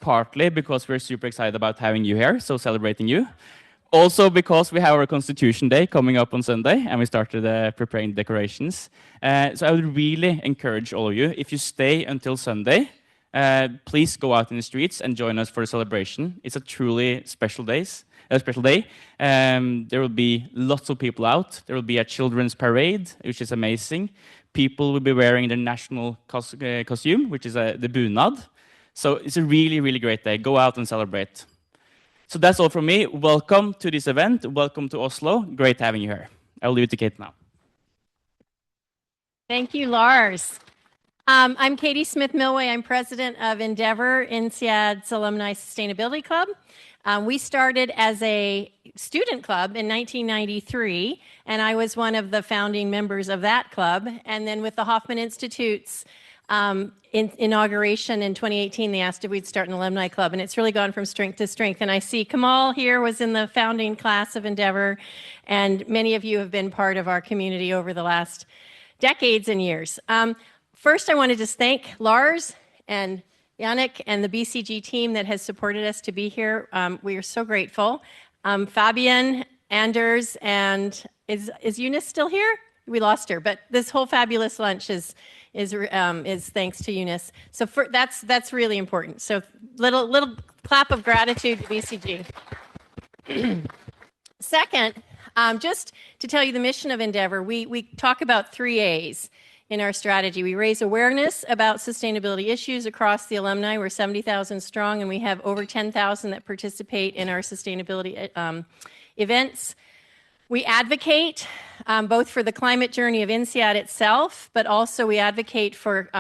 partly because we're super excited about having you here, so celebrating you. Also because we have our Constitution Day coming up on Sunday, and we started preparing decorations. So I would really encourage all of you, if you stay until Sunday, please go out in the streets and join us for a celebration. It's a truly special day. There will be lots of people out. There will be a children's parade, which is amazing. People will be wearing their national costume, which is the bunad. So it's a really, really great day. Go out and celebrate. So that's all from me. Welcome to this event. Welcome to Oslo. Great having you here. I'll leave it to Kate now. Thank you, Lars. I'm Katie Smith-Milway. I'm president of Endeavor, INSEAD's Alumni Sustainability Club. We started as a student club in 1993, and I was one of the founding members of that club. And then with the Hoffman Institute's inauguration in 2018, they asked if we'd start an alumni club, and it's really gone from strength to strength. And I see Kamal here was in the founding class of Endeavor, and many of you have been part of our community over the last decades and years. First, I want to just thank Lars and Yannick and the BCG team that has supported us to be here. We are so grateful. Fabian, Anders, and is Eunice still here? We lost her, but this whole fabulous lunch is thanks to Eunice. So that's really important. So little clap of gratitude to BCG. Second, just to tell you the mission of Endeavor, we talk about 3 A's in our strategy. We raise awareness about sustainability issues across the alumni. We're 70,000 strong, and we have over 10,000 that participate in our sustainability events. We advocate both for the climate journey of INSEAD itself, but also we advocate for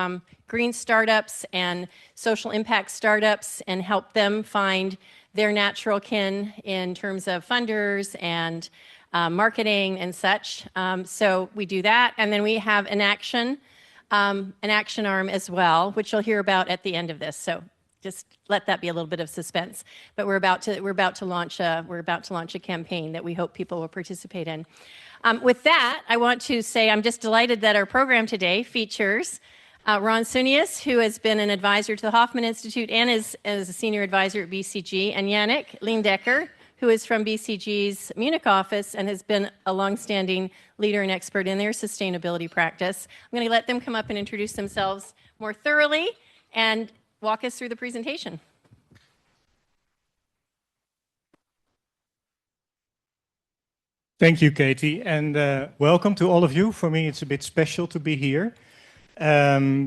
green startups and social impact startups and help them find their natural kin in terms of funders and marketing and such. So we do that. And then we have an action arm as well, which you'll hear about at the end of this. So just let that be a little bit of suspense. But we're about to launch a campaign that we hope people will participate in. With that, I want to say I'm just delighted that our program today features Ron Sunius, who has been an advisor to the Hoffman Institute and is a senior advisor at BCG, and Yannick Leendecker, who is from BCG's Munich office and has been a longstanding leader and expert in their sustainability practice. I'm going to let them come up and introduce themselves more thoroughly and walk us through the presentation. Thank you, Katie, and welcome to all of you. For me, it's a bit special to be here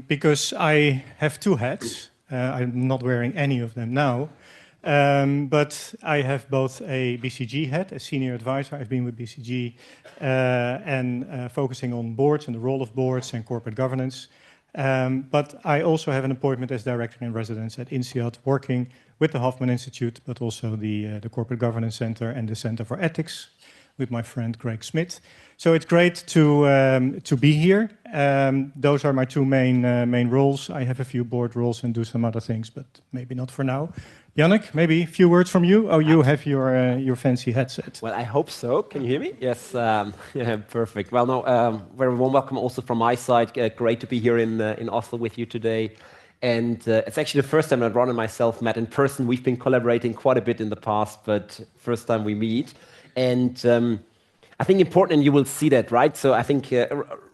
because I have 2 hats. I'm not wearing any of them now, but I have both a BCG hat, a senior advisor. I've been with BCG and focusing on boards and the role of boards and corporate governance. But I also have an appointment as director in residence at INSEAD, working with the Hoffman Institute, but also the Corporate Governance Center and the Center for Ethics with my friend Greg Smith. So it's great to be here. Those are my 2 main roles. I have a few board roles and do some other things, but maybe not for now. Yannick, maybe a few words from you. Oh, you have your fancy headset. Well, I hope so. Can you hear me? Yes. Yeah, perfect. Well, no, very warm welcome also from my side. Great to be here in Oslo with you today. And it's actually the first time that Ron and myself met in person. We've been collaborating quite a bit in the past, but first time we meet. And I think important, and you will see that, right? So I think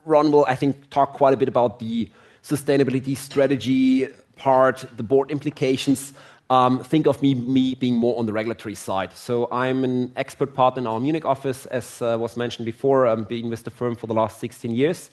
Ron will, talk quite a bit about the sustainability strategy part, the board implications. Think of me being more on the regulatory side. So I'm an expert partner in our Munich office, as was mentioned before. I'm being with the firm for the last 16 years.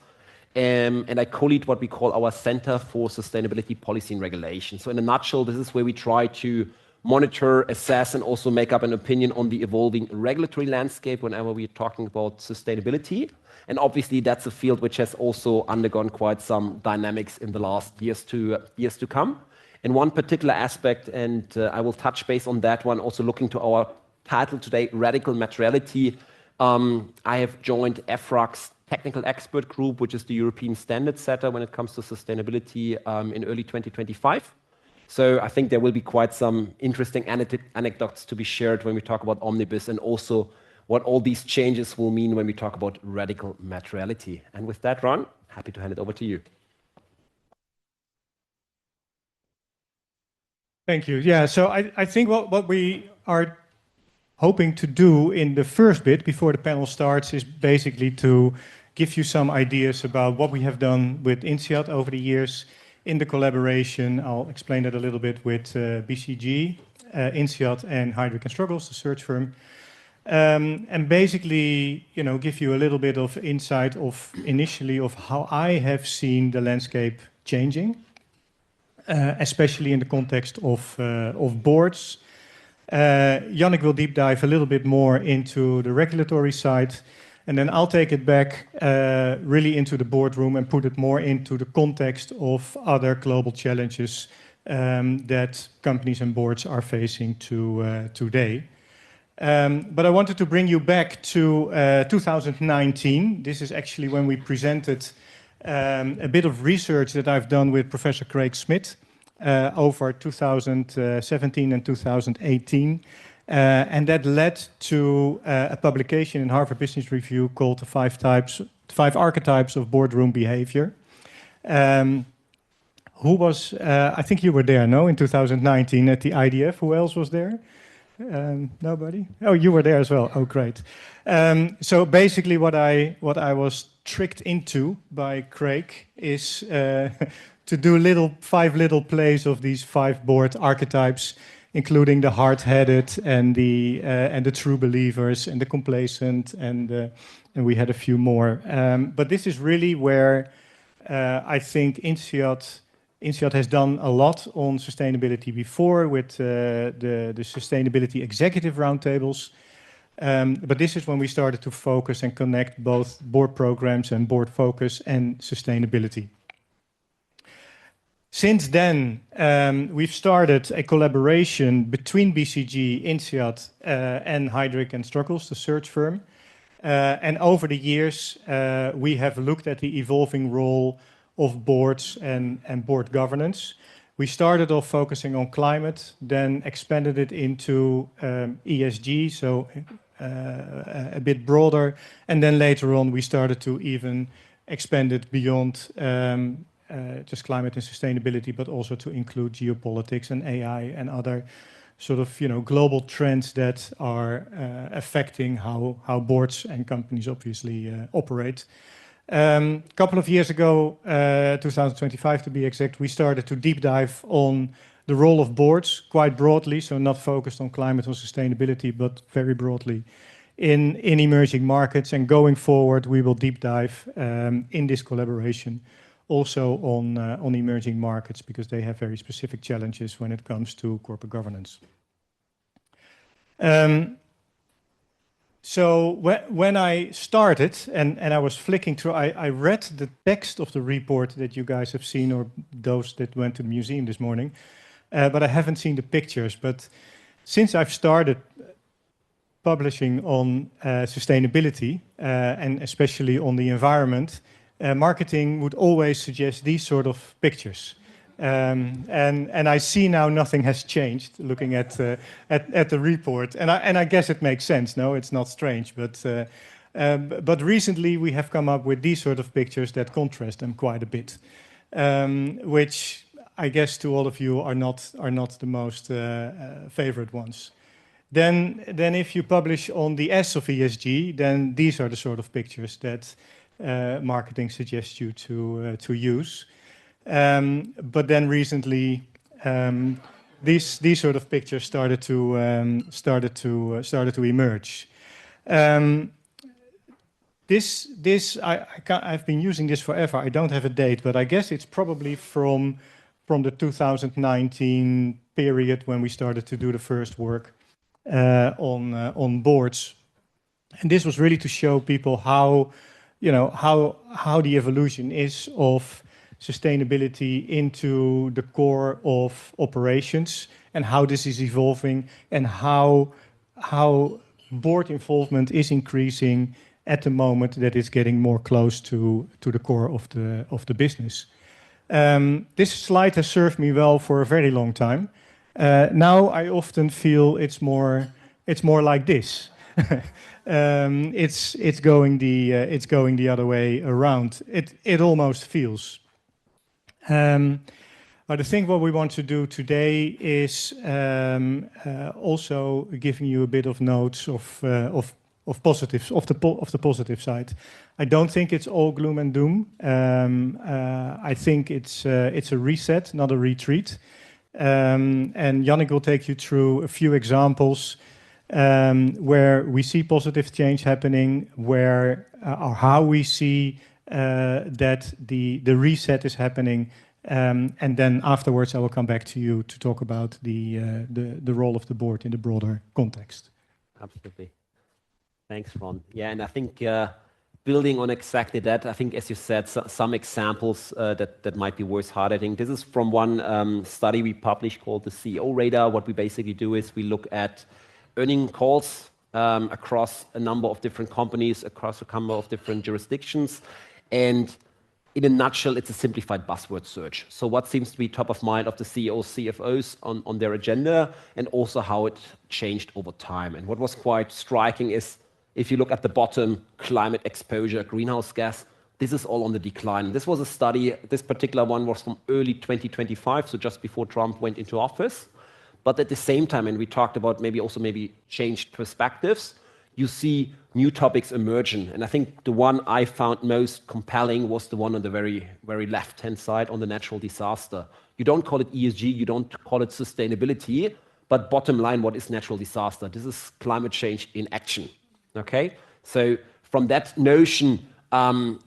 And I co-lead what we call our Center for Sustainability Policy and Regulation. So in a nutshell, this is where we try to monitor, assess, and also make up an opinion on the evolving regulatory landscape whenever we're talking about sustainability. And obviously, that's a field which has also undergone quite some dynamics in the last years to come. And one particular aspect, and I will touch base on that one, also looking to our title today, Radical Materiality. I have joined EFRAG's technical expert group, which is the European standard setter when it comes to sustainability in early 2025. So I think there will be quite some interesting anecdotes to be shared when we talk about Omnibus and also what all these changes will mean when we talk about radical materiality. And with that, Ron, happy to hand it over to you. Thank you. Yeah, so I think what we are hoping to do in the first bit before the panel starts is basically to give you some ideas about what we have done with INSEAD over the years in the collaboration. I'll explain that a little bit with BCG, INSEAD, and Heidrick and Struggles, the search firm. And basically, give you a little bit of insight of initially of how I have seen the landscape changing, especially in the context of boards. Yannick will deep dive a little bit more into the regulatory side, and then I'll take it back really into the boardroom and put it more into the context of other global challenges that companies and boards are facing today. But I wanted to bring you back to 2019. This is actually when we presented a bit of research that I've done with Professor Craig Smith over 2017 and 2018. And that led to a publication in Harvard Business Review called The Five Archetypes of Boardroom Behavior. Who was, I think you were there, no, in 2019 at the IDF. Who else was there? Nobody? Oh, you were there as well. Oh, great. So basically what I was tricked into by Craig is to do five little plays of these five board archetypes, including the hard-headed and the true believers and the complacent, and we had a few more. But this is really where I think INSEAD has done a lot on sustainability before with the Sustainability Executive Roundtables. But this is when we started to focus and connect both board programs and board focus and sustainability. Since then, we've started a collaboration between BCG, INSEAD, and Heidrick and Struggles, the search firm. And over the years, we have looked at the evolving role of boards and board governance. We started off focusing on climate, then expanded it into ESG, so a bit broader. And then later on, we started to even expand it beyond just climate and sustainability, but also to include geopolitics and AI and other sort of global trends that are affecting how boards and companies obviously operate. A couple of years ago, 2025 to be exact, we started to deep dive on the role of boards quite broadly, so not focused on climate or sustainability, but very broadly in emerging markets. And going forward, we will deep dive in this collaboration also on emerging markets, because they have very specific challenges when it comes to corporate governance. So when I started and I was flicking through, I read the text of the report that you guys have seen, or those that went to the museum this morning, but I haven't seen the pictures. But since I've started publishing on sustainability and especially on the environment, marketing would always suggest these sort of pictures. And I see now nothing has changed looking at the report, and I guess it makes sense. No, it's not strange, but recently we have come up with these sort of pictures that contrast them quite a bit, which I guess to all of you are not the most favorite ones. Then if you publish on the S of ESG, then these are the sort of pictures that marketing suggests you to use. But then recently, these sort of pictures started to emerge. I've been using this forever. I don't have a date, but I guess it's probably from the 2019 period when we started to do the first work on boards. And this was really to show people how the evolution is of sustainability into the core of operations, and how this is evolving, and how board involvement is increasing at the moment that it's getting more close to the core of the business. This slide has served me well for a very long time. Now I often feel it's more like this. It's going the other way around. It almost feels. But I think what we want to do today is also giving you a bit of notes of positives, of the positive side. I don't think it's all gloom and doom. I think it's a reset, not a retreat. And Yannick will take you through a few examples where we see positive change happening, where or how we see that the reset is happening. And then afterwards, I will come back to you to talk about the role of the board in the broader context. Absolutely. Thanks, Ron. Yeah, and I think building on exactly that, I think, as you said, some examples that might be worth highlighting. This is from one study we published called the CEO Radar. What we basically do is we look at earning calls across a number of different companies, across a number of different jurisdictions. And in a nutshell, it's a simplified buzzword search. So what seems to be top of mind of the CEOs, CFOs on their agenda, and also how it changed over time. And what was quite striking is, if you look at the bottom, climate exposure, greenhouse gas, this is all on the decline. This was a study, this particular one was from early 2025, so just before Trump went into office. But at the same time, and we talked about maybe changed perspectives, you see new topics emerging. And I think the one I found most compelling was the one on the very, very left-hand side on the natural disaster. You don't call it ESG, you don't call it sustainability, but bottom line, what is natural disaster? This is climate change in action. Okay, so from that notion,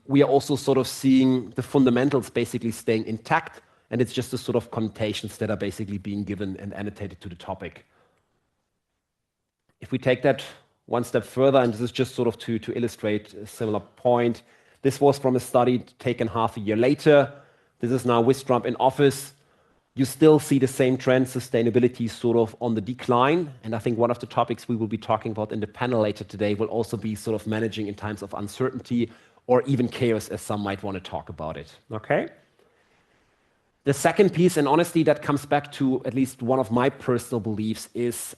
we are also sort of seeing the fundamentals basically staying intact, and it's just the sort of connotations that are basically being given and annotated to the topic. If we take that one step further, and this is just sort of to illustrate a similar point, this was from a study taken half a year later. This is now with Trump in office. You still see the same trend, sustainability sort of on the decline. And I think one of the topics we will be talking about in the panel later today will also be sort of managing in times of uncertainty or even chaos, as some might want to talk about it. Okay? The second piece, and honestly, that comes back to at least one of my personal beliefs, is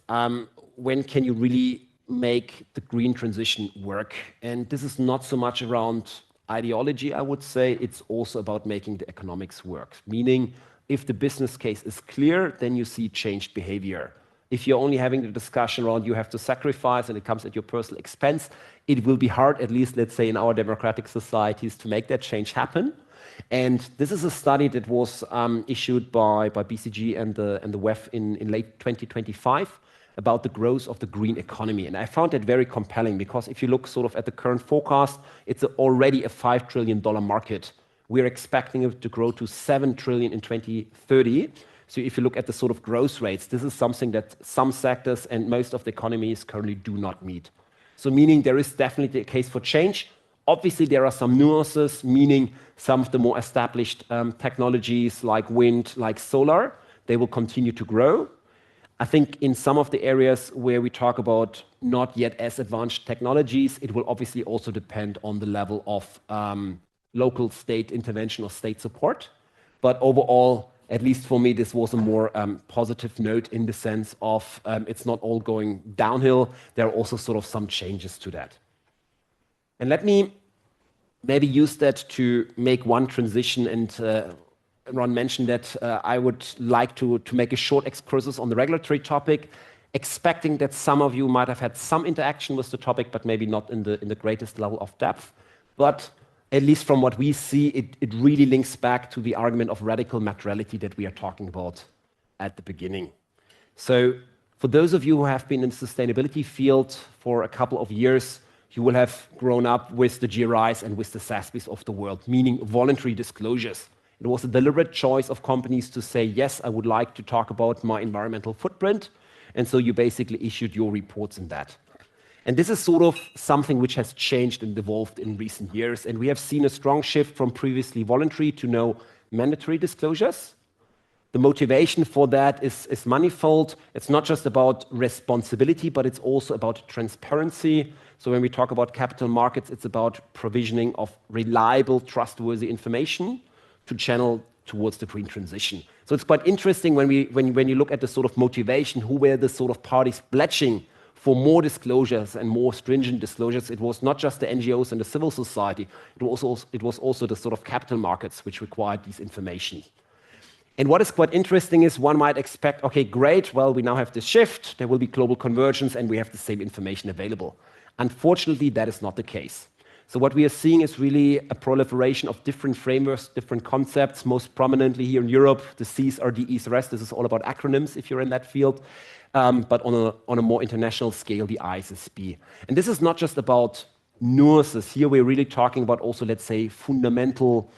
when can you really make the green transition work? And this is not so much around ideology, I would say. It's also about making the economics work, meaning if the business case is clear, then you see changed behavior. If you're only having the discussion around you have to sacrifice and it comes at your personal expense, it will be hard, at least let's say in our democratic societies, to make that change happen. And this is a study that was issued by BCG and the WEF in late 2025 about the growth of the green economy. And I found it very compelling because if you look sort of at the current forecast, it's already a $5 trillion market. We're expecting it to grow to 7 trillion in 2030. So if you look at the sort of growth rates, this is something that some sectors and most of the economies currently do not meet. So meaning there is definitely a case for change. Obviously, there are some nuances, meaning some of the more established technologies like wind, like solar, they will continue to grow. I think in some of the areas where we talk about not yet as advanced technologies, it will obviously also depend on the level of local state intervention or state support. But overall, at least for me, this was a more positive note in the sense of it's not all going downhill. There are also sort of some changes to that. And let me maybe use that to make one transition. And Ron mentioned that I would like to make a short excursus on the regulatory topic, expecting that some of you might have had some interaction with the topic, but maybe not in the greatest level of depth. But at least from what we see, it really links back to the argument of radical materiality that we are talking about at the beginning. So for those of you who have been in the sustainability field for a couple of years, you will have grown up with the GRIs and with the SASBs of the world, meaning voluntary disclosures. It was a deliberate choice of companies to say, yes, I would like to talk about my environmental footprint. And so you basically issued your reports in that. And this is sort of something which has changed and evolved in recent years. And we have seen a strong shift from previously voluntary to now mandatory disclosures. The motivation for that is manifold. It's not just about responsibility, but it's also about transparency. So when we talk about capital markets, it's about provisioning of reliable, trustworthy information to channel towards the green transition. So it's quite interesting when you look at the sort of motivation, who were the sort of parties pledging for more disclosures and more stringent disclosures. It was not just the NGOs and the civil society. It was also the sort of capital markets which required these information. And what is quite interesting is one might expect, okay, great, well, we now have this shift, there will be global convergence, and we have the same information available. Unfortunately, that is not the case. So what we are seeing is really a proliferation of different frameworks, different concepts, most prominently here in Europe, the CSRD, ESRS. This is all about acronyms if you're in that field, but on a more international scale, the ISSB. And this is not just about nuances. Here we're really talking about also, let's say, fundamental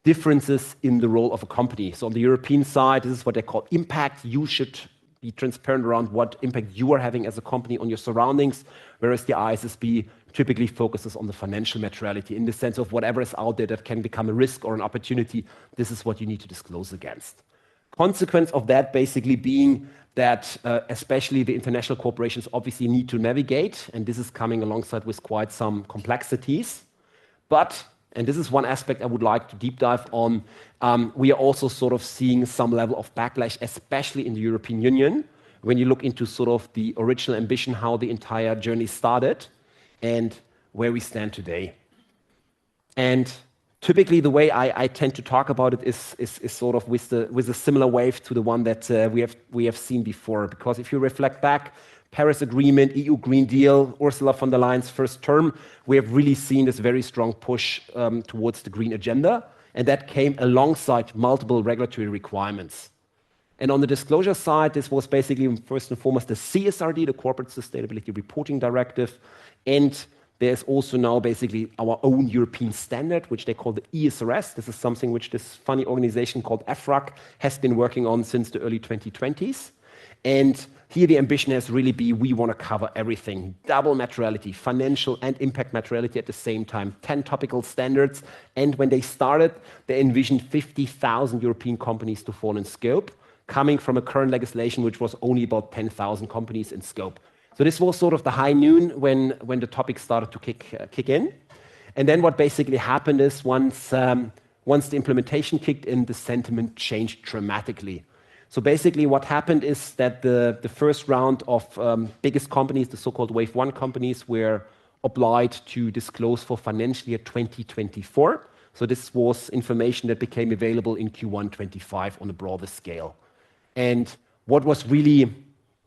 differences in the role of a company. So on the European side, this is what they call impact. You should be transparent around what impact you are having as a company on your surroundings, whereas the ISSB typically focuses on the financial materiality in the sense of whatever is out there that can become a risk or an opportunity, this is what you need to disclose against. Consequence of that basically being that especially the international corporations obviously need to navigate, and this is coming alongside with quite some complexities. But, and this is one aspect I would like to deep dive on, we are also sort of seeing some level of backlash, especially in the European Union, when you look into sort of the original ambition, how the entire journey started, and where we stand today. And typically the way I tend to talk about it is sort of with a similar wave to the one that we have seen before. Because if you reflect back, Paris Agreement, EU Green Deal, Ursula von der Leyen's first term, we have really seen this very strong push towards the green agenda. And that came alongside multiple regulatory requirements. And on the disclosure side, this was basically first and foremost the CSRD, the Corporate Sustainability Reporting Directive. And there's also now basically our own European standard, which they call the ESRS. This is something which this funny organization called EFRAG has been working on since the early 2020s. And here the ambition has really been, we want to cover everything, double materiality, financial and impact materiality at the same time, 10 topical standards. And when they started, they envisioned 50,000 European companies to fall in scope, coming from a current legislation which was only about 10,000 companies in scope. So this was sort of the high noon when the topic started to kick in. And then what basically happened is once the implementation kicked in, the sentiment changed dramatically. So basically what happened is that the first round of biggest companies, the so-called Wave 1 companies, were obliged to disclose for financial year 2024. So this was information that became available in Q1 25 on a broader scale. And what was really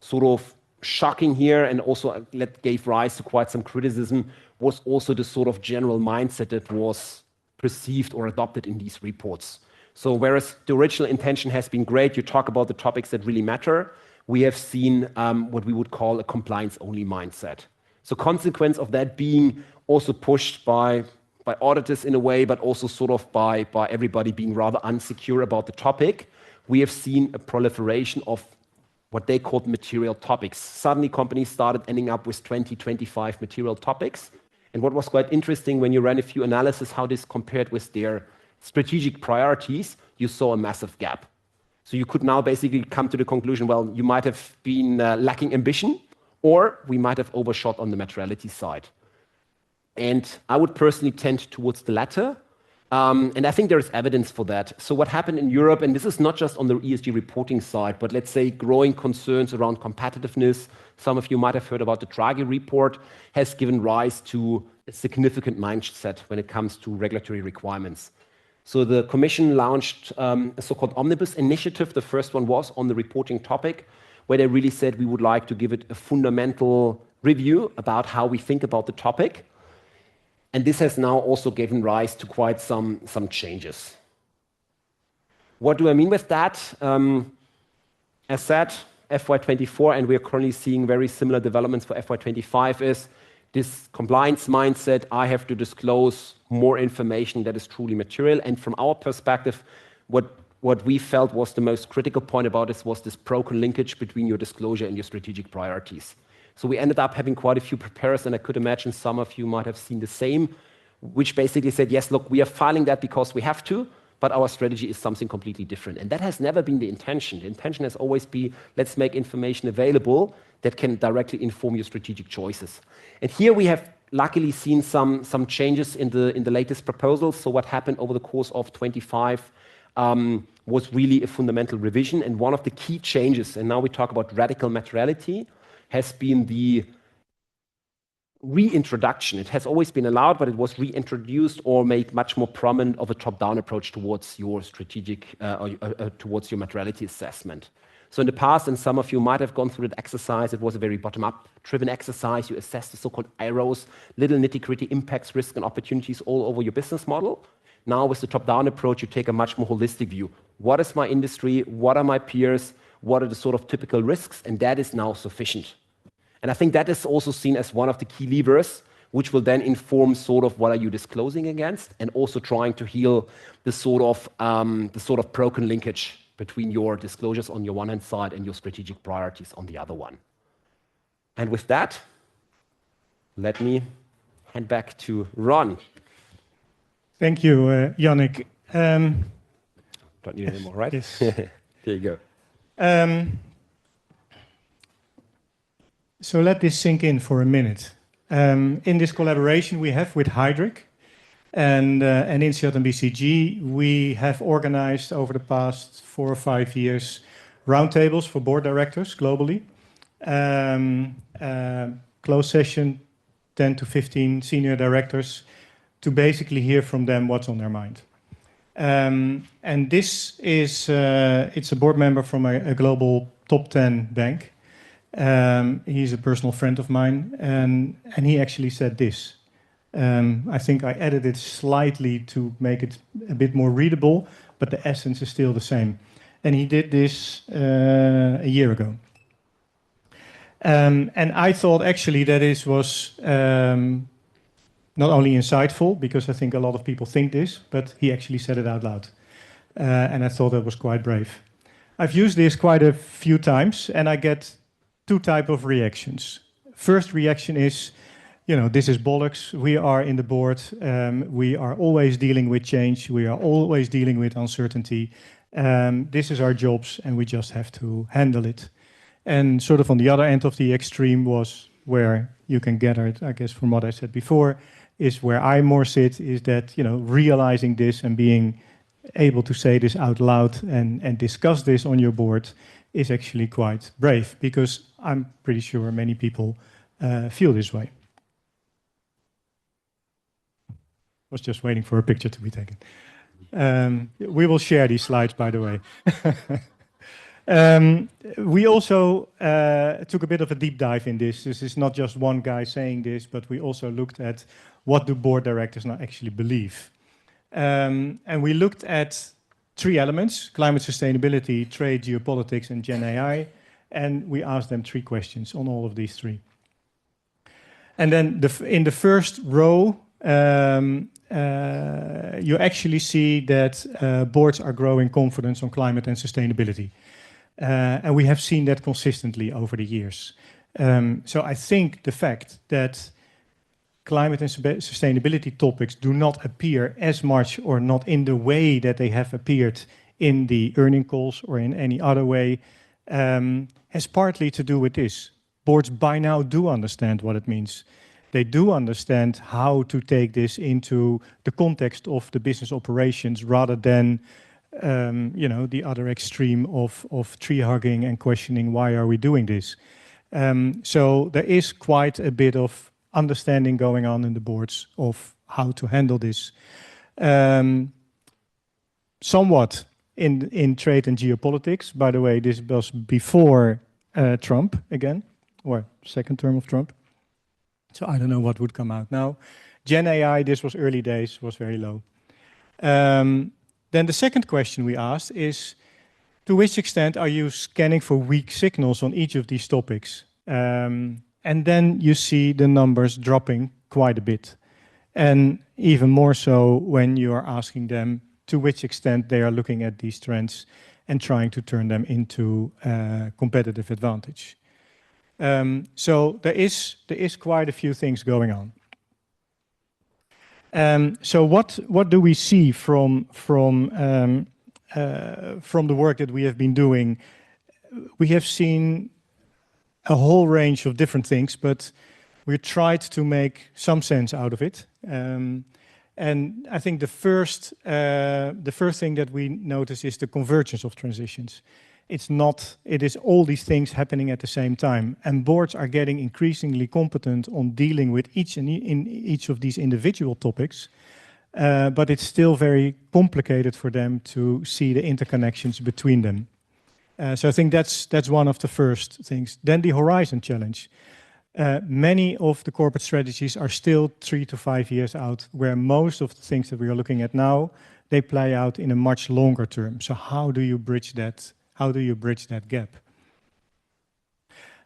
sort of shocking here and also gave rise to quite some criticism was also the sort of general mindset that was perceived or adopted in these reports. So whereas the original intention has been great, you talk about the topics that really matter, we have seen what we would call a compliance-only mindset. So consequence of that being also pushed by auditors in a way, but also sort of by everybody being rather unsecure about the topic, we have seen a proliferation of what they called material topics. Suddenly companies started ending up with 20, 25 material topics. And what was quite interesting when you ran a few analysis how this compared with their strategic priorities, you saw a massive gap. So you could now basically come to the conclusion, well, you might have been lacking ambition, or we might have overshot on the materiality side. And I would personally tend towards the latter. And I think there is evidence for that. So what happened in Europe, and this is not just on the ESG reporting side, but let's say growing concerns around competitiveness. Some of you might have heard about the Draghi report, has given rise to a significant mindset when it comes to regulatory requirements. So the Commission launched a so-called omnibus initiative. The first one was on the reporting topic, where they really said we would like to give it a fundamental review about how we think about the topic. And this has now also given rise to quite some changes. What do I mean with that? As said, FY24, and we are currently seeing very similar developments for FY25, is this compliance mindset. I have to disclose more information that is truly material. And from our perspective, what we felt was the most critical point about this was this broken linkage between your disclosure and your strategic priorities. So we ended up having quite a few preparers, and I could imagine some of you might have seen the same, which basically said, yes, look, we are filing that because we have to, but our strategy is something completely different. And that has never been the intention. The intention has always been, let's make information available that can directly inform your strategic choices. And here we have luckily seen some changes in the latest proposals. So what happened over the course of 25 was really a fundamental revision. And one of the key changes, and now we talk about radical materiality, has been the reintroduction. It has always been allowed, but it was reintroduced or made much more prominent of a top-down approach towards your strategic, towards your materiality assessment. So in the past, and some of you might have gone through that exercise, it was a very bottom-up driven exercise. You assess the so-called arrows, little nitty-gritty impacts, risks, and opportunities all over your business model. Now with the top-down approach, you take a much more holistic view. What is my industry? What are my peers? What are the sort of typical risks? And that is now sufficient. And I think that is also seen as one of the key levers, which will then inform sort of what are you disclosing against, and also trying to heal the sort of broken linkage between your disclosures on your one hand side and your strategic priorities on the other one. And with that, let me hand back to Ron. Thank you, Yannick. Don't need any more, right? Yes. There you go. So let this sink in for a minute. In this collaboration we have with Hydric and INSEAD and BCG, we have organized over the past 4 or 5 years roundtables for board directors globally. Closed session, 10 to 15 senior directors, to basically hear from them what's on their mind. And this is, it's a board member from a global top 10 bank. He's a personal friend of mine, and he actually said this. I think I edited slightly to make it a bit more readable, but the essence is still the same. And he did this a year ago. And I thought actually that this was not only insightful, because I think a lot of people think this, but he actually said it out loud. And I thought that was quite brave. I've used this quite a few times, and I get 2 types of reactions. First reaction is, you know, this is bollocks. We are in the board. We are always dealing with change. We are always dealing with uncertainty. This is our jobs, and we just have to handle it. And sort of on the other end of the extreme was where you can gather it, I guess, from what I said before, is where I more sit, is that, you know, realizing this and being able to say this out loud and discuss this on your board is actually quite brave, because I'm pretty sure many people feel this way. I was just waiting for a picture to be taken. We will share these slides, by the way. We also took a bit of a deep dive in this. This is not just one guy saying this, but we also looked at what do board directors now actually believe. And we looked at 3 elements: climate sustainability, trade, geopolitics, and Gen AI. And we asked them 3 questions on all of these 3. And then in the first row, you actually see that boards are growing confidence on climate and sustainability. And we have seen that consistently over the years. So I think the fact that climate and sustainability topics do not appear as much or not in the way that they have appeared in the earning calls or in any other way has partly to do with this. Boards by now do understand what it means. They do understand how to take this into the context of the business operations rather than you know, the other extreme of tree hugging and questioning why are we doing this. So there is quite a bit of understanding going on in the boards of how to handle this. Somewhat in trade and geopolitics. By the way, this was before Trump again, or second term of Trump. So I don't know what would come out now. Gen AI, this was early days, was very low. Then the second question we asked is, to which extent are you scanning for weak signals on each of these topics? And then you see the numbers dropping quite a bit. And even more so when you are asking them to which extent they are looking at these trends and trying to turn them into competitive advantage. So there is quite a few things going on. So what do we see from the work that we have been doing? We have seen a whole range of different things, but we tried to make some sense out of it. And I think the first thing that we notice is the convergence of transitions. it is all these things happening at the same time. And boards are getting increasingly competent on dealing with each of these individual topics, but it's still very complicated for them to see the interconnections between them. So I think that's one of the first things. Then the horizon challenge. Many of the corporate strategies are still 3 to 5 years out, where most of the things that we are looking at now, they play out in a much longer term. So how do you bridge that? How do you bridge that gap?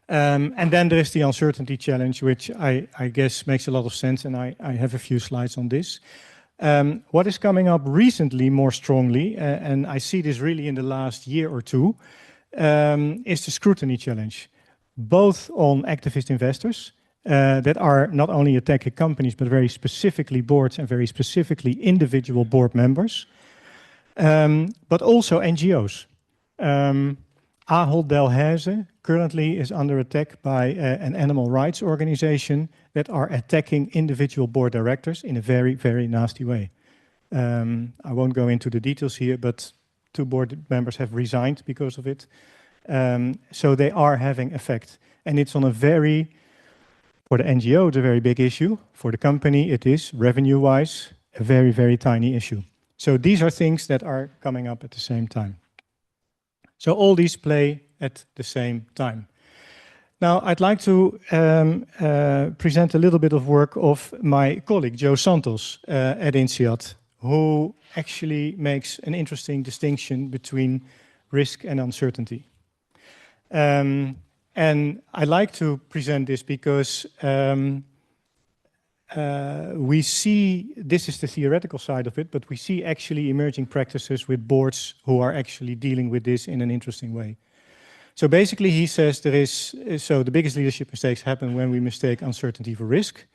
And then there is the uncertainty challenge, which I guess makes a lot of sense, and I have a few slides on this. What is coming up recently more strongly, and I see this really in the last year or two, is the scrutiny challenge, both on activist investors that are not only attacking companies, but very specifically boards and very specifically individual board members, but also NGOs. Ahold Delhaize currently is under attack by an animal rights organization that are attacking individual board directors in a very, very nasty way. I won't go into the details here, but 2 board members have resigned because of it. So they are having effect. And it's on a very, for the NGO, it's a very big issue. For the company, it is, revenue-wise, a very, very tiny issue. So these are things that are coming up at the same time. So all these play at the same time. Now, I'd like to present a little bit of work of my colleague, Joe Santos, at INSEAD, who actually makes an interesting distinction between risk and uncertainty. And I like to present this because we see, this is the theoretical side of it, but we see actually emerging practices with boards who are actually dealing with this in an interesting way. So basically he says the biggest leadership mistakes happen when we mistake uncertainty for risk.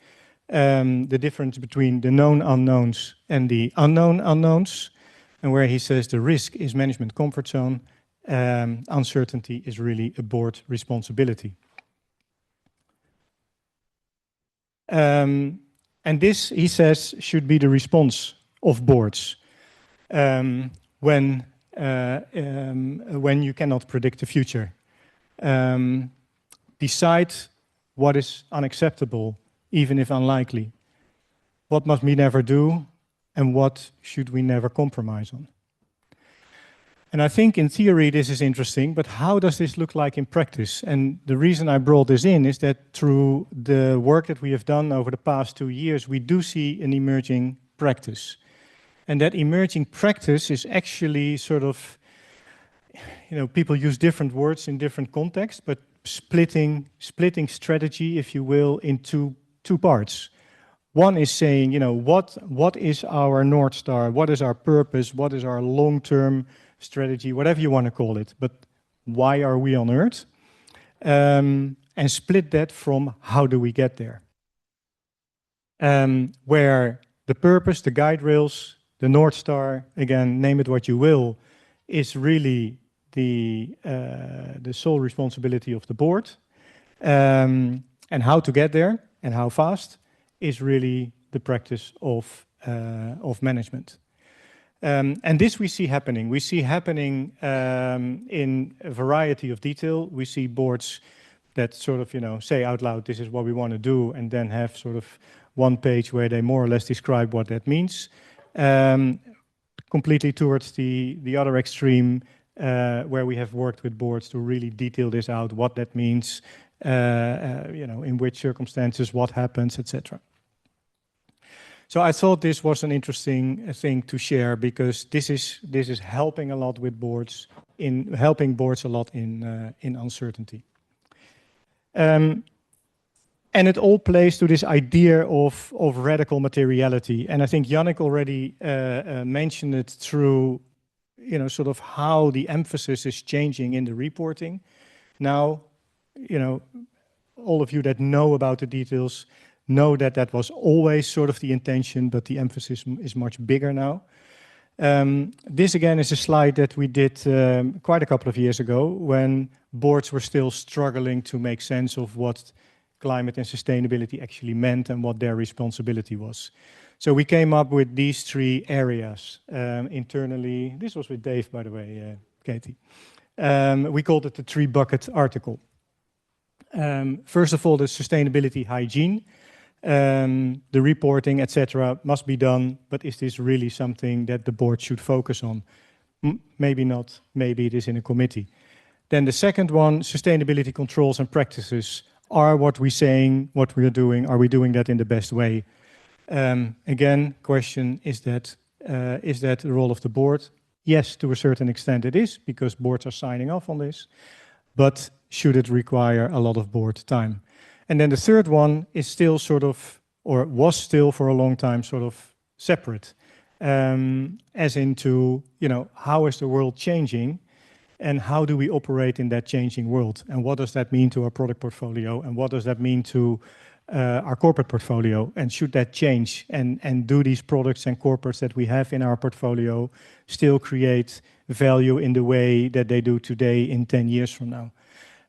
The difference between the known unknowns and the unknown unknowns, and where he says the risk is management comfort zone, uncertainty is really a board responsibility. And this, he says, should be the response of boards when you cannot predict the future. Decide what is unacceptable, even if unlikely. What must we never do, and what should we never compromise on? And I think in theory this is interesting, but how does this look like in practice? And the reason I brought this in is that through the work that we have done over the past 2 years, we do see an emerging practice. And that emerging practice is actually sort of, people use different words in different contexts, but splitting strategy, if you will, into two parts. One is saying, what is our North Star? What is our purpose? What is our long-term strategy, whatever you want to call it, but why are we on Earth? And split that from how do we get there? Where the purpose, the guide rails, the North Star, again, name it what you will, is really the sole responsibility of the board. And how to get there and how fast is really the practice of management. And this we see happening. We see happening in a variety of detail. We see boards that sort of, say out loud, this is what we want to do, and then have sort of one page where they more or less describe what that means. Completely towards the other extreme, where we have worked with boards to really detail this out, what that means, in which circumstances, what happens, etc. So I thought this was an interesting thing to share because this is helping a lot with boards, helping boards a lot in uncertainty. And it all plays to this idea of radical materiality. And I think Yannick already mentioned it through, sort of how the emphasis is changing in the reporting. Now, all of you that know about the details know that that was always sort of the intention, but the emphasis is much bigger now. This again is a slide that we did quite a couple of years ago when boards were still struggling to make sense of what climate and sustainability actually meant and what their responsibility was. So we came up with these 3 areas internally. This was with Dave, by the way, Katie. We called it the three-bucket article. First of all, the sustainability hygiene. The reporting, etc., must be done, but is this really something that the board should focus on? Maybe not, maybe it is in a committee. Then the second one, sustainability controls and practices. Are what we're saying, what we're doing, are we doing that in the best way? Again, question, is that the role of the board? Yes, to a certain extent it is, because boards are signing off on this, but should it require a lot of board time? And then the third one is still sort of, or was still for a long time, sort of separate, as into, how is the world changing and how do we operate in that changing world? And what does that mean to our product portfolio? And what does that mean to our corporate portfolio? And should that change? And do these products and corporates that we have in our portfolio still create value in the way that they do today in 10 years from now?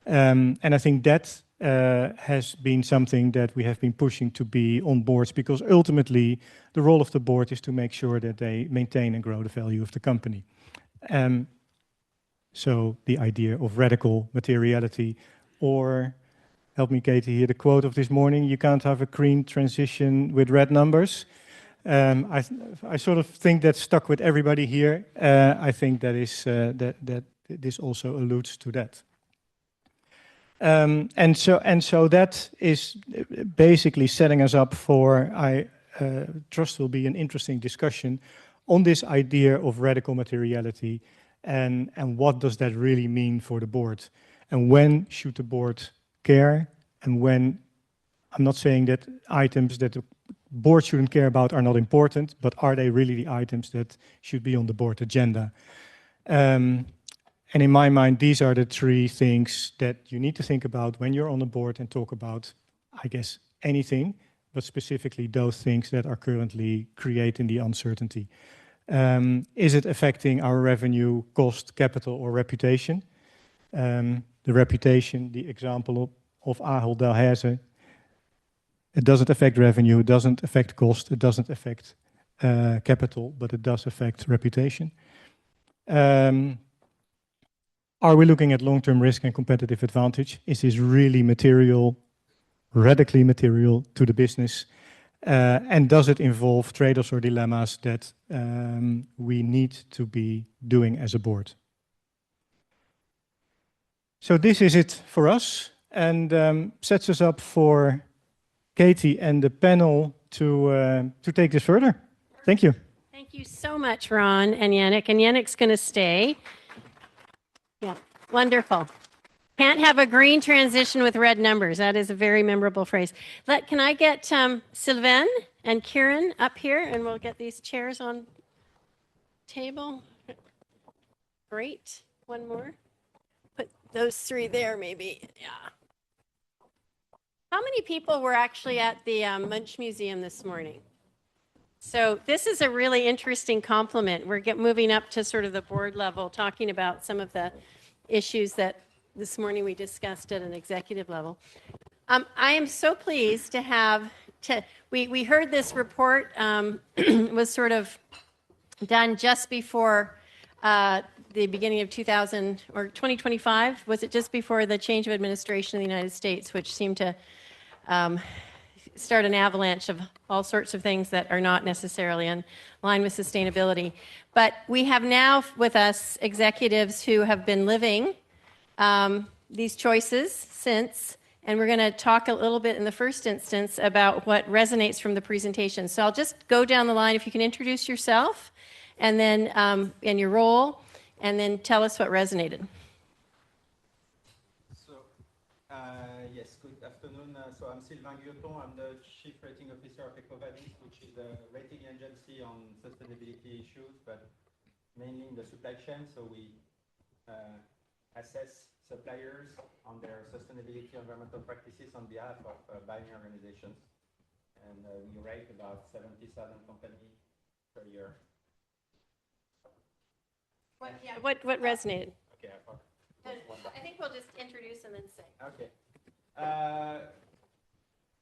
And I think that has been something that we have been pushing to be on boards, because ultimately the role of the board is to make sure that they maintain and grow the value of the company. So the idea of radical materiality, or help me, Katie, here, the quote of this morning, you can't have a green transition with red numbers. I sort of think that stuck with everybody here. I think that is that this also alludes to that. And so that is basically setting us up for, I trust will be an interesting discussion on this idea of radical materiality, and what does that really mean for the board? And when should the board care? And when, I'm not saying that items that the board shouldn't care about are not important, but are they really the items that should be on the board agenda? And in my mind, these are the three things that you need to think about when you're on a board and talk about, I guess, anything, but specifically those things that are currently creating the uncertainty. Is it affecting our revenue, cost, capital, or reputation? The reputation, the example of Ahold Delhaize, it doesn't affect revenue, it doesn't affect cost, it doesn't affect capital, but it does affect reputation. Are we looking at long-term risk and competitive advantage? Is this really material, radically material to the business? And does it involve trade-offs or dilemmas that we need to be doing as a board? So this is it for us, and sets us up for Katie and the panel to take this further. Thank you. Thank you so much, Ron and Yannick. And Yannick's going to stay. Yeah, wonderful. Can't have a green transition with red numbers. That is a very memorable phrase. Can I get Sylvain and Kieran up here, and we'll get these chairs on table. Great. One more. Put those three there, maybe. Yeah. How many people were actually at the Munch Museum this morning? So this is a really interesting compliment. We're moving up to sort of the board level, talking about some of the issues that this morning we discussed at an executive level. I am so pleased to have, we heard this report was sort of done just before the beginning of 2000 or 2025. Was it just before the change of administration in the United States, which seemed to start an avalanche of all sorts of things that are not necessarily in line with sustainability. But we have now with us executives who have been living these choices since, and we're going to talk a little bit in the first instance about what resonates from the presentation. So I'll just go down the line. If you can introduce yourself and then and your role, and then tell us what resonated. Yes, good afternoon. So I'm Sylvain Guilloton. I'm the Chief Rating Officer of EcoVadis, which is a rating agency on sustainability issues, but mainly in the supply chain. So we assess suppliers on their sustainability environmental practices on behalf of buying organizations. And we rate about 77 companies per year. What resonated? Okay, I think we'll just introduce and then say. Okay.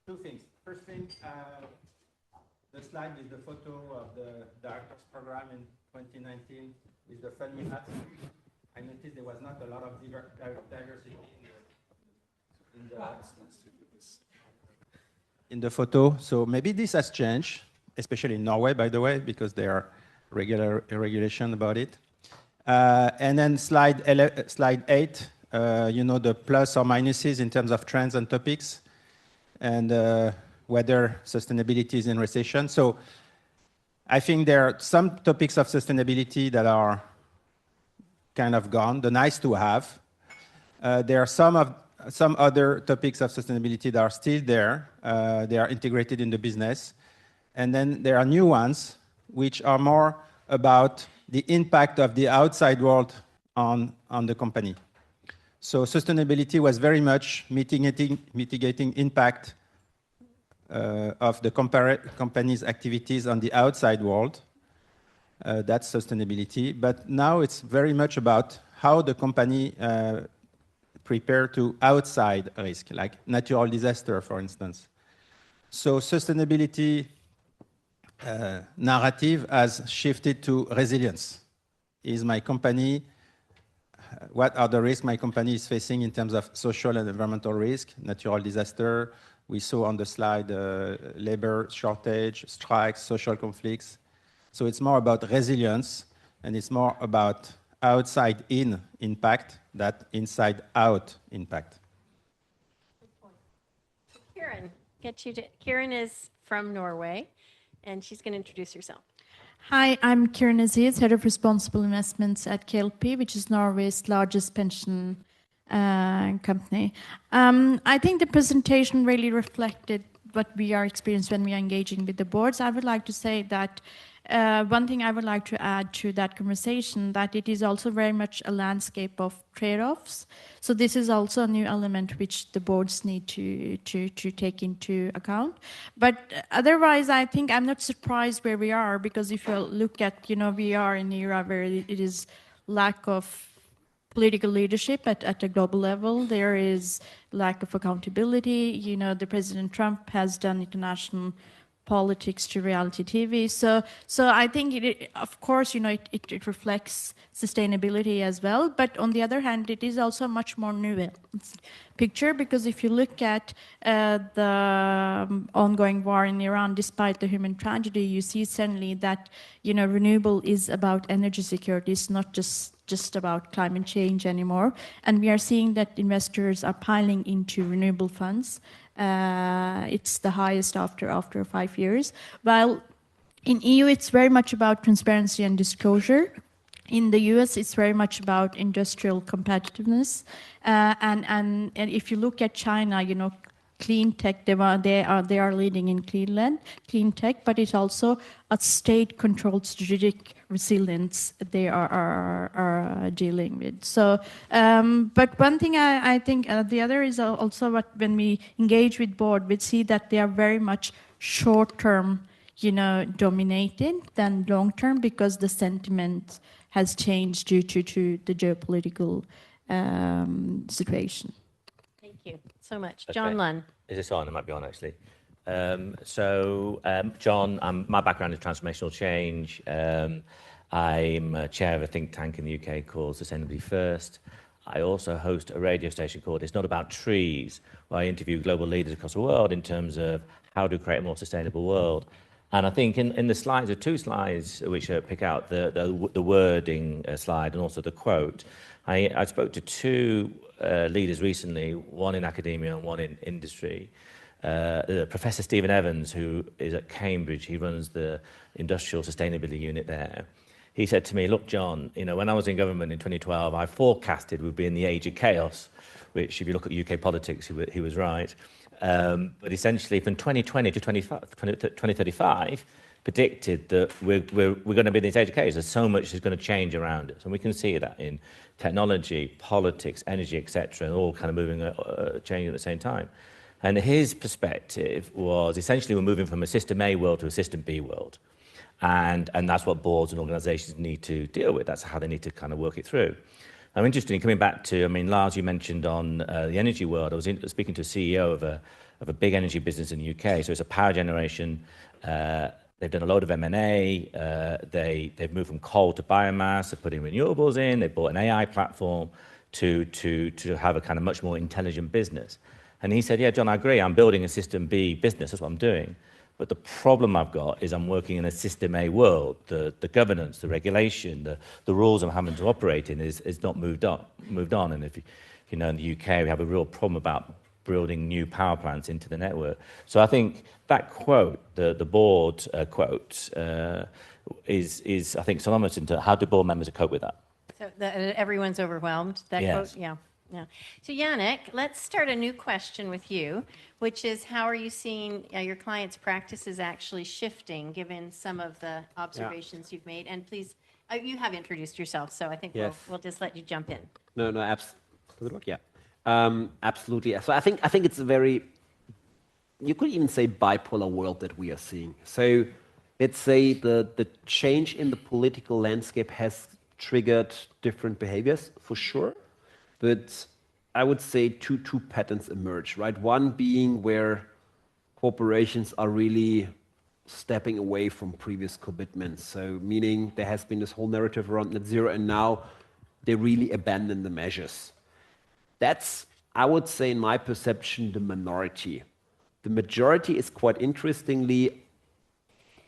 Two things. First thing, the slide is the photo of the director's program in 2019 with the funny hat. I noticed there was not a lot of diversity in the photo. So maybe this has changed, especially in Norway, by the way, because there are regulation about it. And then slide 8, you know, the plus or minuses in terms of trends and topics, and whether sustainability is in recession. So I think there are some topics of sustainability that are kind of gone, the nice to have. There are some other topics of sustainability that are still there. They are integrated in the business. And then there are new ones which are more about the impact of the outside world on the company. So sustainability was very much mitigating impact of the company's activities on the outside world. That's sustainability. But now it's very much about how the company prepare to outside risk, like natural disaster, for instance. So sustainability narrative has shifted to resilience. Is my company, what are the risks my company is facing in terms of social and environmental risk, natural disaster? We saw on the slide labor shortage, strikes, social conflicts. So it's more about resilience, and it's more about outside-in impact than inside-out impact. Good point. Kieran is from Norway, and she's going to introduce herself. Hi, I'm Kieran Aziz, Head of Responsible Investments at KLP, which is Norway's largest pension company. I think the presentation really reflected what we are experiencing when we are engaging with the boards. I would like to say that one thing I would like to add to that conversation, that it is also very much a landscape of trade-offs. So this is also a new element which the boards need to take into account. But otherwise, I think I'm not surprised where we are, because if you look at, you know, we are in an era where it is lack of political leadership at a global level. There is lack of accountability. You know, the President Trump has done international politics to reality TV. So I think, of course, you know, it reflects sustainability as well. But on the other hand, it is also a much more nuanced picture, because if you look at the ongoing war in Iran, despite the human tragedy, you see suddenly that, you know, renewable is about energy security. It's not just about climate change anymore. And we are seeing that investors are piling into renewable funds. It's the highest after 5 years. While in EU, it's very much about transparency and disclosure. In the US, it's very much about industrial competitiveness. And if you look at China, you know, clean tech, they are leading in clean tech, but it's also a state-controlled strategic resilience they are dealing with. So, but one thing I think the other is also what when we engage with board, we see that they are very much short-term, you know, dominated than long-term, because the sentiment has changed due to the geopolitical situation. Thank you so much. John Lunn. Is this on? It might be on, actually. John, my background is transformational change. I'm chair of a think tank in the UK called Sustainability First. I also host a radio station called It's Not About Trees, where I interview global leaders across the world in terms of how to create a more sustainable world. And I think in the slides, there are two slides which pick out the wording slide and also the quote. I spoke to two leaders recently, one in academia and one in industry. Professor Stephen Evans, who is at Cambridge, he runs the industrial sustainability unit there. He said to me, look, John, you know, when I was in government in 2012, I forecasted we'd be in the age of chaos, which if you look at UK politics, he was right. But essentially from 2020 to 2035, predicted that we're going to be in this age of chaos. There's so much is going to change around us. And we can see that in technology, politics, energy, etc., and all kind of moving, changing at the same time. And his perspective was essentially we're moving from a system A world to a system B world. And that's what boards and organizations need to deal with. That's how they need to kind of work it through. I'm interested in coming back to, I mean, Lars, you mentioned on the energy world. I was speaking to a CEO of a big energy business in the UK. So it's a power generation They've done a load of M&A. They've moved from coal to biomass. They're putting renewables in. They bought an AI platform to have a kind of much more intelligent business. And he said, yeah, John, I agree. I'm building a system B business. That's what I'm doing. But the problem I've got is I'm working in a system A world. The governance, the regulation, the rules I'm having to operate in is not moved on. And if you know, in the UK, we have a real problem about building new power plants into the network. So I think that quote, the board quote, is I think synonymous into how do board members cope with that? So everyone's overwhelmed. That yes. quote, yeah. Yeah. So Yannick, let's start a new question with you, which is how are you seeing your clients' practices actually shifting given some of the observations you've made? And please, you have introduced yourself, so I think we'll just let you jump in. No, absolutely. Yeah, absolutely. So I think it's a very, you could even say bipolar world that we are seeing. So let's say the change in the political landscape has triggered different behaviors for sure. But I would say two patterns emerge, right? One being where corporations are really stepping away from previous commitments. So meaning there has been this whole narrative around net zero, and now they really abandon the measures. That's, I would say, in my perception, the minority. The majority is quite interestingly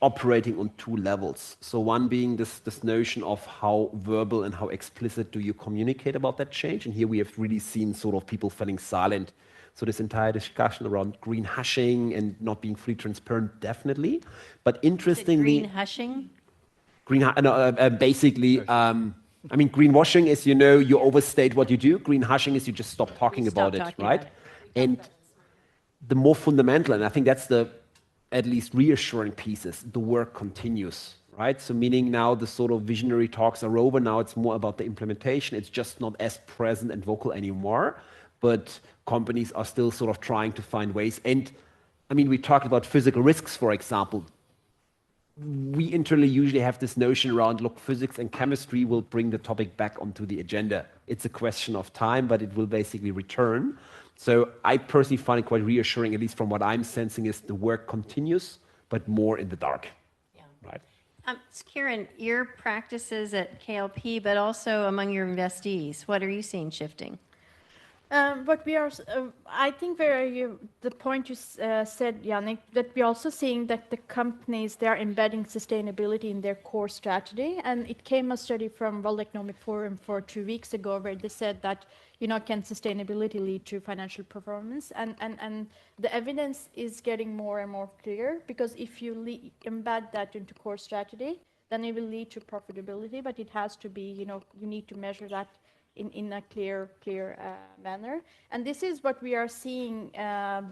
operating on two levels. So one being this notion of how verbal and how explicit do you communicate about that change. And here we have really seen sort of people falling silent. So this entire discussion around green hushing and not being fully transparent, definitely. But interestingly... Green hushing? Basically, I mean, greenwashing is, you know, you overstate what you do. Green hushing is you just stop talking about it, right? And the more fundamental, and I think that's the at least reassuring pieces, the work continues, right? So meaning now the sort of visionary talks are over. Now it's more about the implementation. It's just not as present and vocal anymore, but companies are still sort of trying to find ways. And I mean, we talked about physical risks, for example. We internally usually have this notion around, look, physics and chemistry will bring the topic back onto the agenda. It's a question of time, but it will basically return. So I personally find it quite reassuring, at least from what I'm sensing, is the work continues, but more in the dark. Yeah. Right. Kieran, your practices at KLP, but also among your investees, what are you seeing shifting? What we are, I think the point you said, Yannick, that we're also seeing that the companies, they are embedding sustainability in their core strategy. And it came a study from World Economic Forum 2 weeks ago where they said that, you know, can sustainability lead to financial performance? And the evidence is getting more and more clear, because if you embed that into core strategy, then it will lead to profitability, but it has to be, you know, you need to measure that in a clear manner. And this is what we are seeing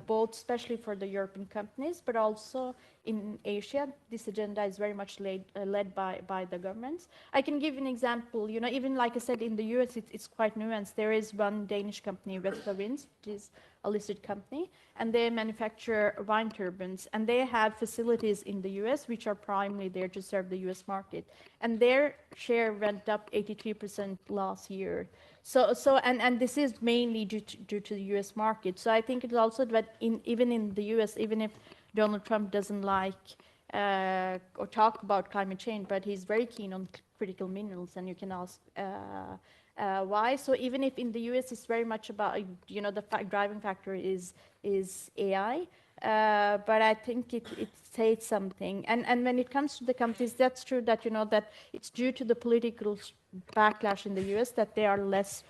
both, especially for the European companies, but also in Asia. This agenda is very much led by the governments. I can give an example, you know, even like I said, in the US, it's quite nuanced. There is one Danish company, Vestas, which is a listed company, and they manufacture wind turbines, and they have facilities in the US which are primarily there to serve the US market, and their share went up 83% last year. And this is mainly due to the US market. So I think it's also that even in the US, even if Donald Trump doesn't like or talk about climate change, but he's very keen on critical minerals, and you can ask why. So even if in the US it's very much about, you know, the driving factor is AI, but I think it says something. And when it comes to the companies, that's true that, you know, that it's due to the political backlash in the US that they are less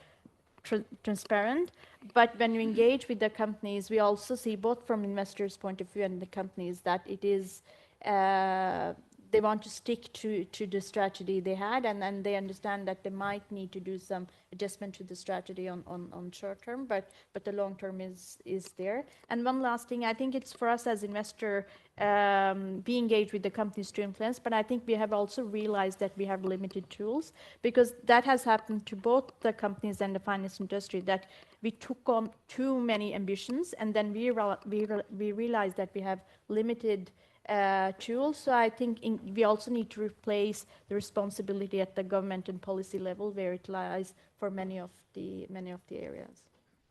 transparent. But when we engage with the companies, we also see both from investors' point of view and the companies that it is they want to stick to the strategy they had, and they understand that they might need to do some adjustment to the strategy on short term, but the long term is there. And one last thing, I think it's for us as investor, be engaged with the companies to influence, but I think we have also realized that we have limited tools, because that has happened to both the companies and the finance industry, that we took on too many ambitions, and then we realized that we have limited tools. So I think we also need to replace the responsibility at the government and policy level where it lies for many of the areas.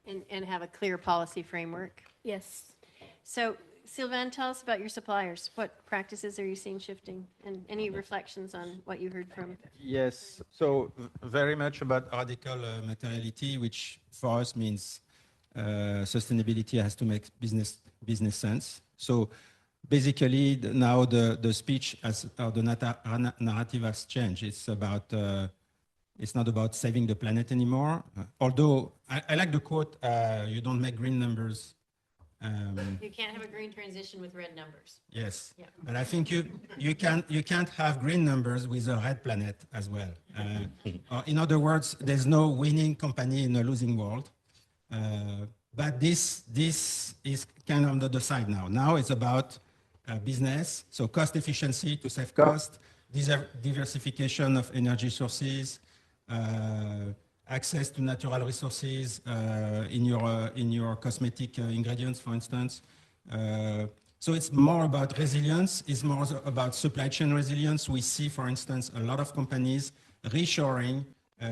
And have a clear policy framework. Yes. So Sylvain, tell us about your suppliers. What practices are you seeing shifting? And any reflections on what you heard from? Yes, so very much about radical materiality, which for us means sustainability has to make business sense. So basically, now the speech or the narrative has changed. It's not about saving the planet anymore. Although I like the quote, "You don't make green numbers." You can't have a green transition with red numbers. Yes, Yeah. but I think you can't have green numbers with a red planet as well. In other words, there's no winning company in a losing world. But this is kind of on the other side now. Now it's about business, so cost efficiency to save cost, diversification of energy sources, access to natural resources in your cosmetic ingredients, for instance. So it's more about resilience. It's more about supply chain resilience. We see, for instance, a lot of companies reshoring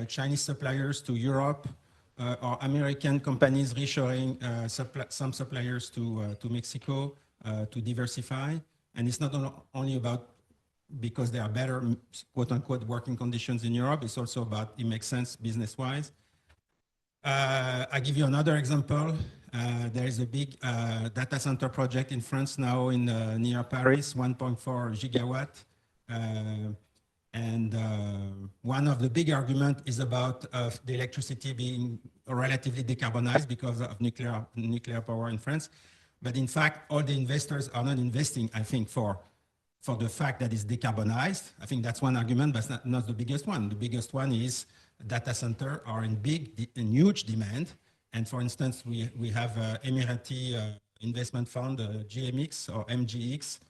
Chinese suppliers to Europe, or American companies reshoring some suppliers to Mexico to diversify. And it's not only about because there are better, quote unquote, working conditions in Europe. It's also about it makes sense business-wise. I give you another example. There is a big data center project in France now in near Paris, 1.4 gigawatt. And one of the big arguments is about the electricity being relatively decarbonized because of nuclear power in France. But in fact, all the investors are not investing, I think, for the fact that it's decarbonized. I think that's one argument, but it's not the biggest one. The biggest one is data center are in huge demand. And for instance, we have Emirati investment fund, GMX or MGX,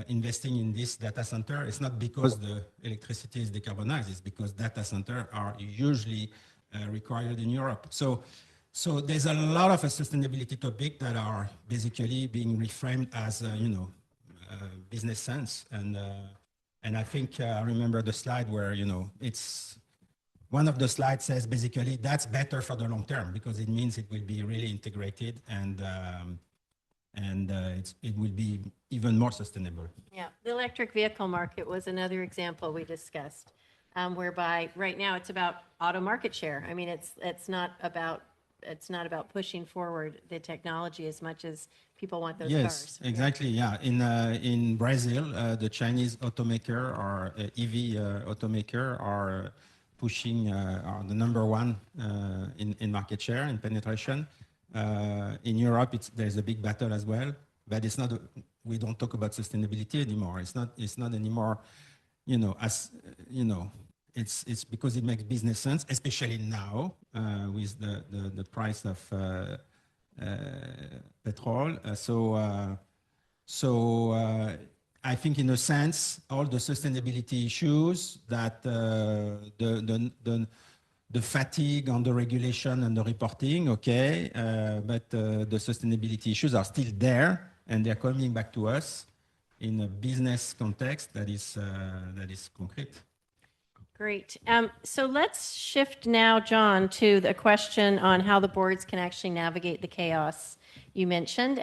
investing in this data center. It's not because the electricity is decarbonized, it's because data centers are usually required in Europe. So there's a lot of sustainability topics that are basically being reframed as, business sense. And I think I remember the slide where, it's one of the slides says basically that's better for the long term because it means it will be really integrated and it will be even more sustainable. Yeah, the electric vehicle market was another example we discussed, whereby right now it's about auto market share. I mean, it's not about pushing forward the technology as much as people want those cars. Yes, exactly. Yeah, in Brazil, the Chinese automaker or EV automaker are pushing are the number one in market share and penetration. In Europe, there's a big battle as well, but it's not. We don't talk about sustainability anymore. It's not anymore. It's because it makes business sense, especially now with the price of petrol. I think, in a sense, all the sustainability issues that the fatigue on the regulation and the reporting, okay, but the sustainability issues are still there, and they're coming back to us in a business context that is concrete. Great. So let's shift now, John, to the question on how the boards can actually navigate the chaos you mentioned.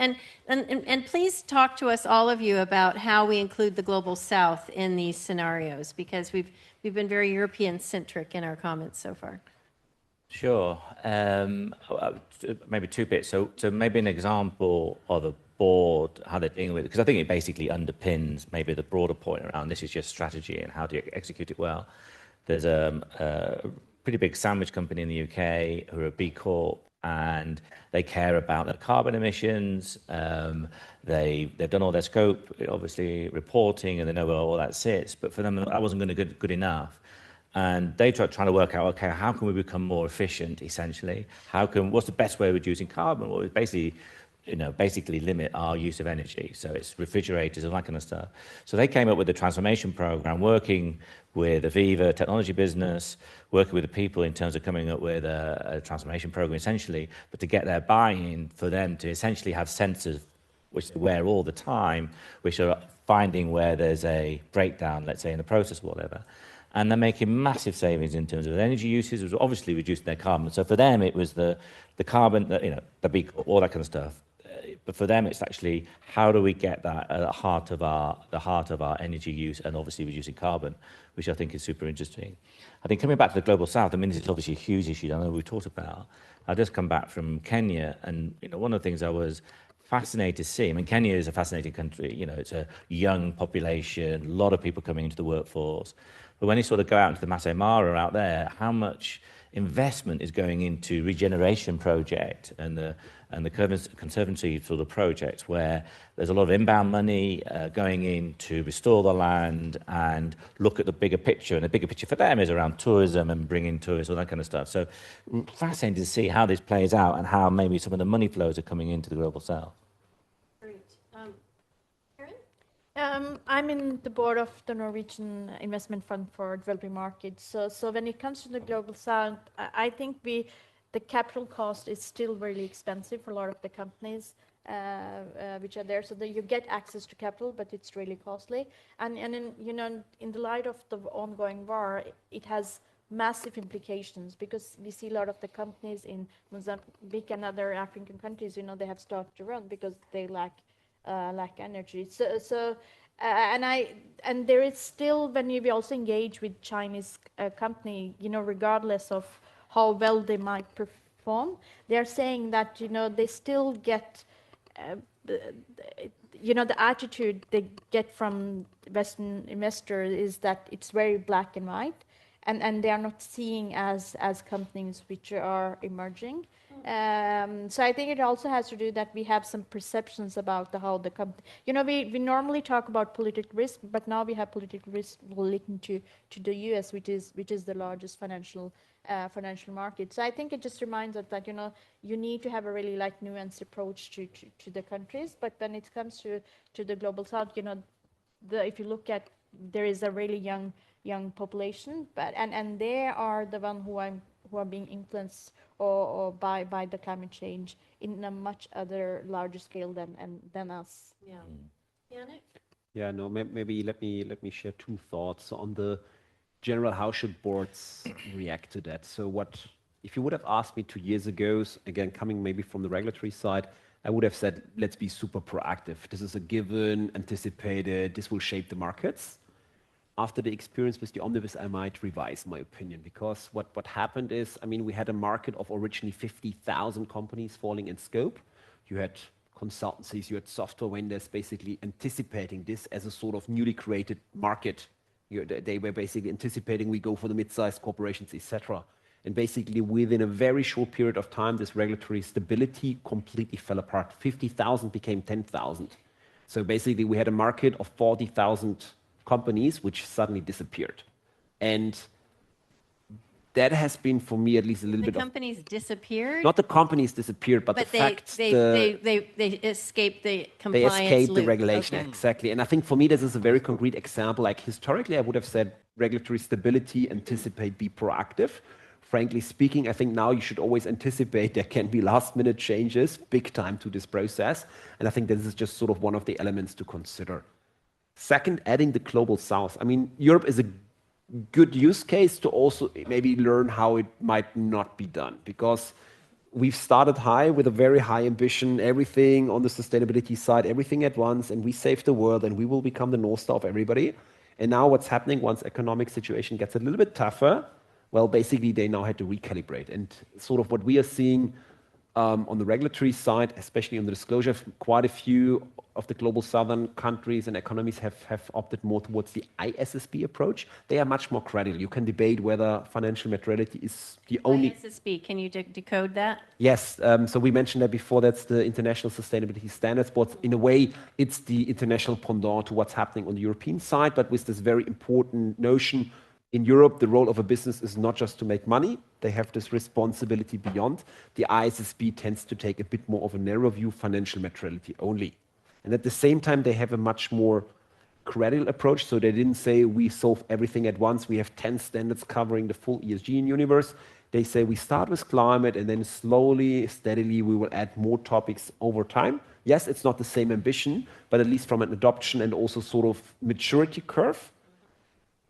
And please talk to us, all of you, about how we include the Global South in these scenarios, because we've been very European-centric in our comments so far. Sure. Maybe two bits. So maybe an example of a board, how they're dealing with it, because I think it basically underpins maybe the broader point around this is just strategy and how do you execute it well. There's a pretty big sandwich company in the UK who are a B Corp, and they care about their carbon emissions. They've done all their scope, obviously, reporting, and they know where all that sits. But for them, that wasn't going to be good enough. And they trying to work out, okay, how can we become more efficient, essentially? What's the best way of reducing carbon? Well, it's basically limit our use of energy. So it's refrigerators and that kind of stuff. So they came up with a transformation program, working with Aviva technology business, working with the people in terms of coming up with a transformation program, essentially, but to get their buy-in for them to essentially have sensors which they wear all the time, which are finding where there's a breakdown, let's say, in the process or whatever. And they're making massive savings in terms of energy usage. It was obviously reducing their carbon. So for them, it was the carbon, all that kind of stuff. But for them, it's actually how do we get that at the heart of our energy use and obviously reducing carbon, which I think is super interesting. I think coming back to the Global South, I mean, this is obviously a huge issue. I know we've talked about. I've just come back from Kenya, and one of the things I was fascinated to see. I mean, Kenya is a fascinating country. It's a young population, a lot of people coming into the workforce. But when you sort of go out into the Masai Mara out there, how much investment is going into regeneration project and the conservancy sort of projects where there's a lot of inbound money going in to restore the land and look at the bigger picture. And the bigger picture for them is around tourism and bringing tourists, all that kind of stuff. So fascinating to see how this plays out and how maybe some of the money flows are coming into the Global South. I'm in the board of the Norwegian Investment Fund for Developing Markets. So when it comes to the Global South, I think the capital cost is still really expensive for a lot of the companies which are there. So that you get access to capital, but it's really costly. And in the light of the ongoing war, it has massive implications because we see a lot of the companies in Mozambique and other African countries, they have started to run because they lack energy. And there is still, when you also engage with Chinese company, regardless of how well they might perform, they are saying that they still get the attitude they get from Western investors is that it's very black and white, and they are not seeing as companies which are emerging. So I think it also has to do that we have some perceptions about how the company. We normally talk about political risk, but now we have political risk linked to the U.S., which is the largest financial market. So I think it just reminds us that you need to have a really nuanced approach to the countries. But when it comes to the Global South, if you look at, there is a really young population, but and they are the one who are being influenced or by the climate change in a much larger scale than us. Yeah. Yannick? Yeah, no, maybe let me share two thoughts. So on the general, how should boards react to that? So if you would have asked me 2 years ago, again, coming maybe from the regulatory side, I would have said, let's be super proactive. This is a given, anticipated, this will shape the markets. After the experience with the Omnibus, I might revise my opinion, because what happened is, we had a market of originally 50,000 companies falling in scope. You had consultancies, you had software vendors basically anticipating this as a sort of newly created market. They were basically anticipating we go for the mid-sized corporations, etc. And basically within a very short period of time, this regulatory stability completely fell apart. 50,000 became 10,000. So basically we had a market of 40,000 companies which suddenly disappeared. And that has been, for me at least, a little bit. The companies disappeared? Not the companies disappeared, but the fact they escaped the compliance. They escaped the loop. regulation, Okay. exactly. And I think for me, this is a very concrete example. Historically, I would have said regulatory stability, anticipate, be proactive. Frankly speaking, I think now you should always anticipate there can be last-minute changes, big time to this process. And I think this is just sort of one of the elements to consider. Second, adding the Global South. Europe is a good use case to also maybe learn how it might not be done, because we've started high with a very high ambition, everything on the sustainability side, everything at once, and we save the world and we will become the North Star of everybody. And now what's happening once economic situation gets a little bit tougher, well, basically they now had to recalibrate. And sort of what we are seeing on the regulatory side, especially on the disclosure, quite a few of the global southern countries and economies have opted more towards the ISSB approach. They are much more credible. You can debate whether financial materiality is the only... ISSB, can you decode that? Yes, so we mentioned that before, that's the International Sustainability Standards Board. In a way, it's the international pendant to what's happening on the European side, but with this very important notion. In Europe, the role of a business is not just to make money. They have this responsibility beyond. The ISSB tends to take a bit more of a narrow view, financial materiality only. And at the same time, they have a much more credible approach. So they didn't say we solve everything at once. We have 10 standards covering the full ESG universe. They say we start with climate and then slowly, steadily, we will add more topics over time. Yes, it's not the same ambition, but at least from an adoption and also sort of maturity curve,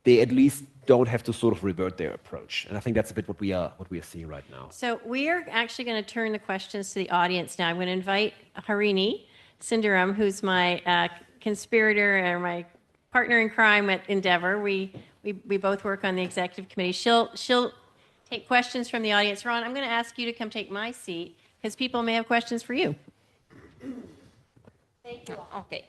they at least don't have to sort of revert their approach. And I think that's a bit what we are seeing right now. So we are actually going to turn the questions to the audience now. I'm going to invite Harini Sundaram, who's my conspirator or my partner in crime at Endeavor. We both work on the executive committee. She'll take questions from the audience. Ron, I'm going to ask you to come take my seat because people may have questions for you. Thank you all. Okay.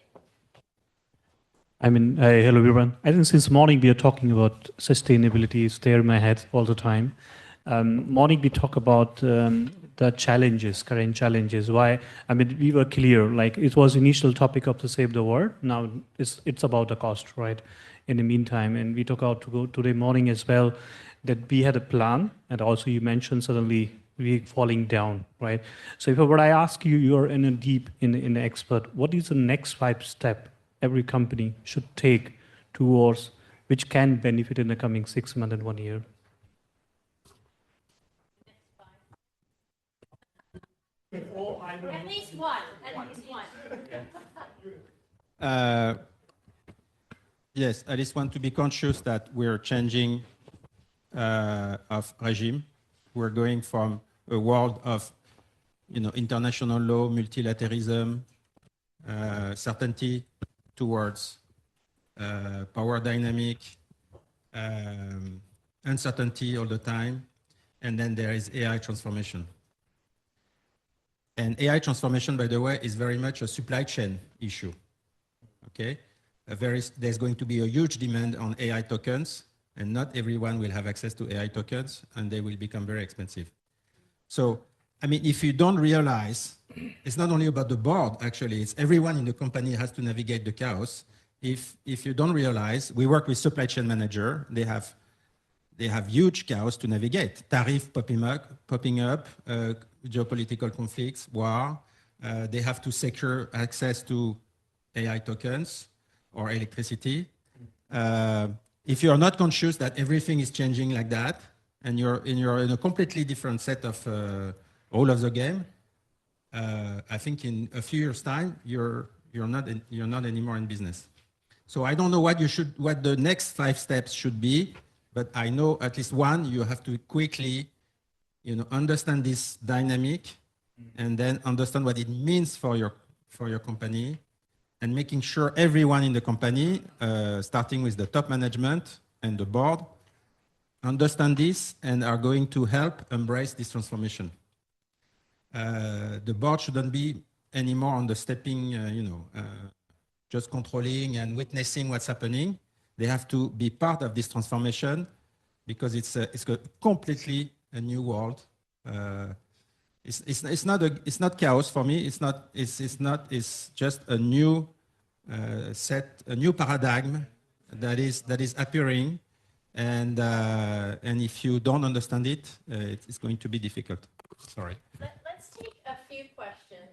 Hello everyone. I think since morning we are talking about sustainability. It's there in my head all the time. Morning we talk about the challenges, current challenges. Why? We were clear. Like it was initial topic of to save the world. Now it's about the cost, right? In the meantime, and we talk out to go today morning as well that we had a plan, and also you mentioned suddenly we falling down, right? So if what I ask you, you're in a deep in the expert. What is the next 5 step every company should take towards which can benefit in the coming 6 months and 1 year? At least one. Yes, I just want to be conscious that we're changing of regime. We're going from a world of, international law, multilateralism, certainty, towards power dynamic, uncertainty all the time, and then there is AI transformation. And AI transformation, by the way, is very much a supply chain issue. Okay, there's going to be a huge demand on AI tokens, and not everyone will have access to AI tokens, and they will become very expensive. So, if you don't realize, it's not only about the board, actually, it's everyone in the company has to navigate the chaos. If you don't realize, we work with supply chain manager, they have huge chaos to navigate. Tariff popping up, geopolitical conflicts, war. They have to secure access to AI tokens or electricity. If you're not conscious that everything is changing like that, and you're in a completely different set of rule of the game, I think in a few years' time you're not anymore in business. So I don't know what the next 5 steps should be, but I know at least one: you have to quickly, understand this dynamic, and then understand what it means for your company, and making sure everyone in the company, starting with the top management and the board, understand this and are going to help embrace this transformation. The board shouldn't be anymore on the stepping, just controlling and witnessing what's happening. They have to be part of this transformation because it's a completely a new world. It's not chaos for me. It's just a new a new paradigm that is appearing, and if you don't understand it, it's going to be difficult. Sorry. Let's take a few questions,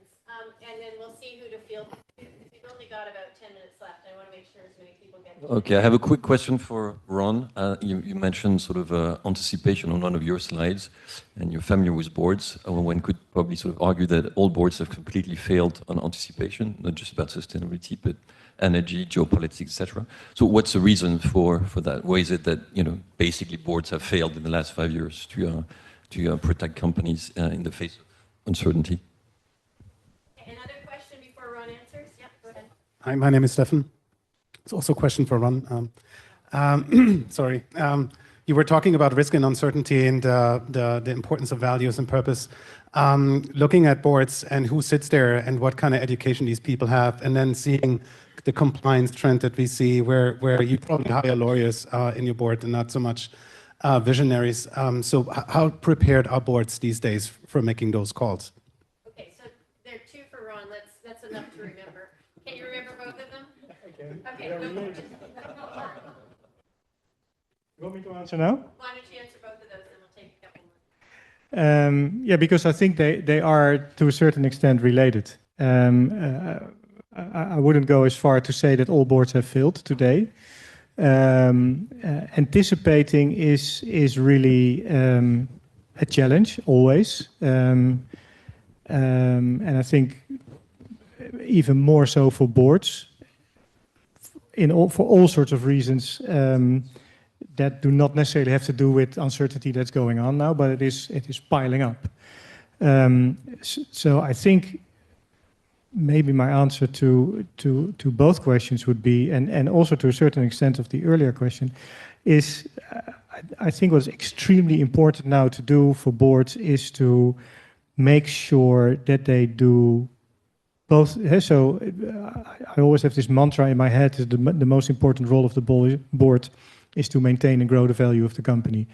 and then we'll see who to field. We've only got about 10 minutes left. I want to make sure as many people get to it. Okay, I have a quick question for Ron. You mentioned sort of anticipation on one of your slides, and you're familiar with boards. One could probably sort of argue that all boards have completely failed on anticipation, not just about sustainability, but energy, geopolitics, etc. So what's the reason for that? Why is it that basically boards have failed in the last 5 years to protect companies in the face of uncertainty? Another question before Ron answers? Yep, go ahead. Hi, my name is Stefan. It's also a question for Ron. Sorry. You were talking about risk and uncertainty and the importance of values and purpose. Looking at boards and who sits there and what kind of education these people have, and then seeing the compliance trend that we see where you probably hire lawyers in your board and not so much visionaries. So how prepared are boards these days for making those calls? Okay, so there are 2 for Ron. That's enough to remember. Can you remember both of them? Okay. You want me to answer now? Why don't you answer both of those, and we'll take a couple more. Yeah, because I think they are to a certain extent related. I wouldn't go as far to say that all boards have failed today. Anticipating is really a challenge always, and I think even more so for boards for all sorts of reasons. that do not necessarily have to do with uncertainty that's going on now, but it is piling up. So I think maybe my answer to both questions would be, and also to a certain extent of the earlier question, is I think what's extremely important now to do for boards is to make sure that they do both. So I always have this mantra in my head: the most important role of the board is to maintain and grow the value of the company.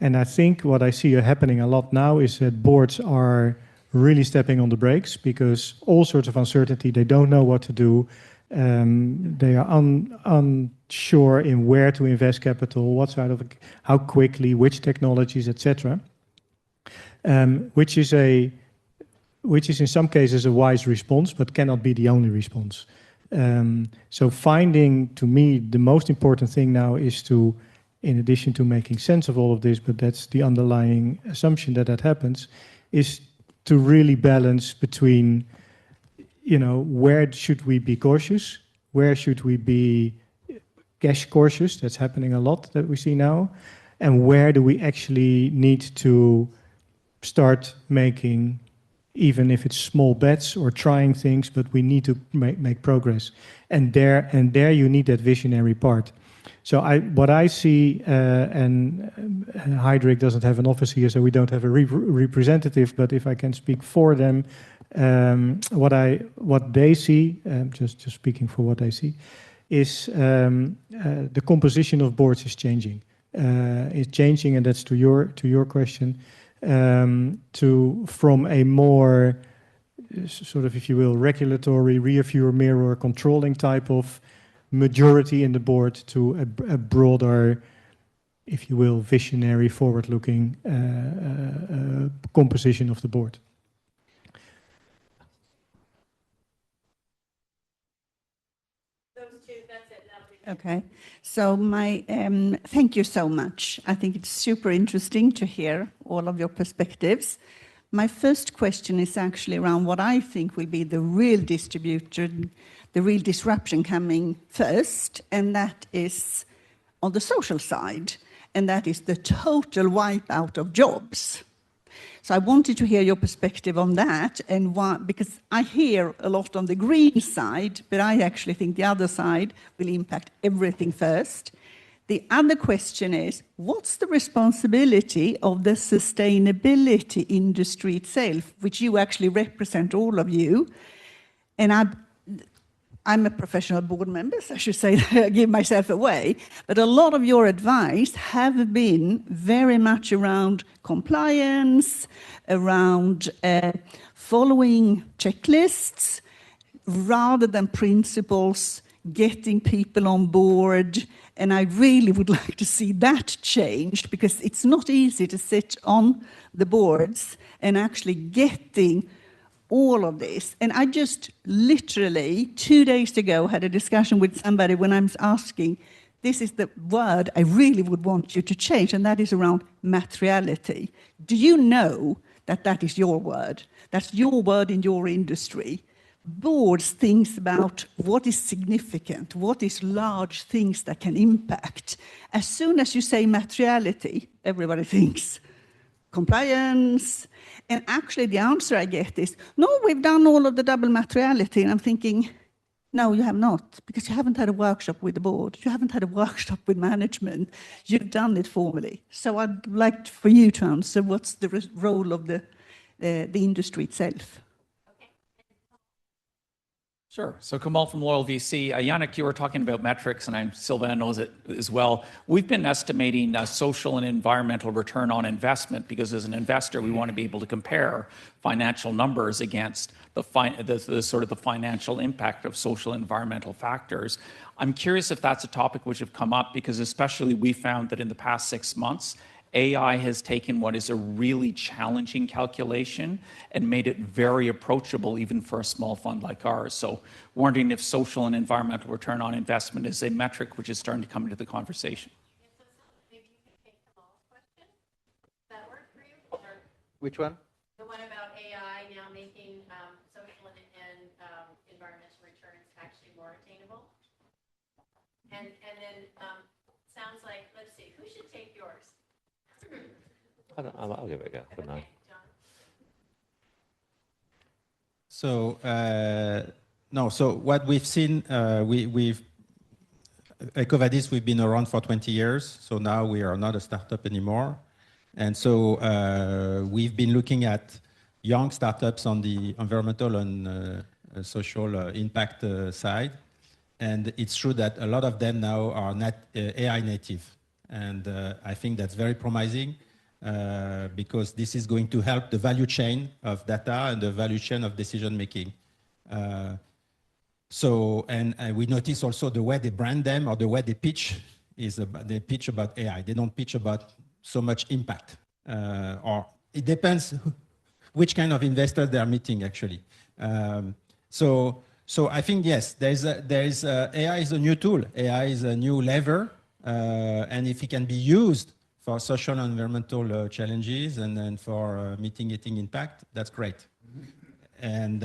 And I think what I see happening a lot now is that boards are really stepping on the brakes because all sorts of uncertainty, they don't know what to do. They are unsure in where to invest capital, what side of, how quickly, which technologies, etc. Which is in some cases a wise response, but cannot be the only response. So finding, to me, the most important thing now is to, in addition to making sense of all of this, but that's the underlying assumption that happens, is to really balance between, where should we be cautious? Where should we be cash cautious? That's happening a lot that we see now. And where do we actually need to start making, even if it's small bets or trying things, but we need to make progress. And there you need that visionary part. So what I see, and Heidrich doesn't have an office here, so we don't have a representative, but if I can speak for them, what they see, just speaking for what they see, is the composition of boards is changing. It's changing, and that's to your question, from a more sort of, if you will, regulatory, rear-view mirror, controlling type of majority in the board to a broader, if you will, visionary, forward-looking composition of the board. Those two, that's it. Okay, so thank you so much. I think it's super interesting to hear all of your perspectives. My first question is actually around what I think will be the real the real disruption coming first, and that is on the social side, and that is the total wipeout of jobs. So I wanted to hear your perspective on that, and why, because I hear a lot on the green side, but I actually think the other side will impact everything first. The other question is, what's the responsibility of the sustainability industry itself, which you actually represent, all of you? And I'm a professional board member, so I should say I give myself away, but a lot of your advice have been very much around compliance, around following checklists, rather than principles, getting people on board. And I really would like to see that changed, because it's not easy to sit on the boards and actually getting all of this. And I just literally 2 days ago had a discussion with somebody when I was asking, this is the word I really would want you to change, and that is around materiality. Do you know that that is your word? That's your word in your industry. Boards think about what is significant, what is large things that can impact. As soon as you say materiality, everybody thinks compliance. And actually the answer I get is, no, we've done all of the double materiality. And I'm thinking, no, you have not, because you haven't had a workshop with the board. You haven't had a workshop with management. You've done it formally. So I'd like for you to answer, what's the role of the industry itself? Sure. So Kamal from Loyal VC. Yannick, you were talking about metrics, and Sylvain knows it as well. We've been estimating social and environmental return on investment because as an investor, we want to be able to compare financial numbers against the sort of the financial impact of social and environmental factors. I'm curious if that's a topic which have come up, because especially we found that in the past 6 months, AI has taken what is a really challenging calculation and made it very approachable even for a small fund like ours. So wondering if social and environmental return on investment is a metric which is starting to come into the conversation. Maybe you can take Kamal's question. Does that work for you? Or Which one? the one about AI now making social and environmental returns actually more attainable? And then sounds like, let's see, who should take yours? I'll give it a go. Good night. So, no, so what we've seen, we've EcoVadis, we've been around for 20 years, so now we are not a startup anymore. And so we've been looking at young startups on the environmental and social impact side. And it's true that a lot of them now are AI native. And I think that's very promising because this is going to help the value chain of data and the value chain of decision making. So, and we notice also the way they brand them or the way they pitch is they pitch about AI. They don't pitch about so much impact, or it depends which kind of investor they are meeting actually. So I think yes, AI is a new tool. AI is a new lever, and if it can be used for social and environmental challenges and then for mitigating impact, that's great. And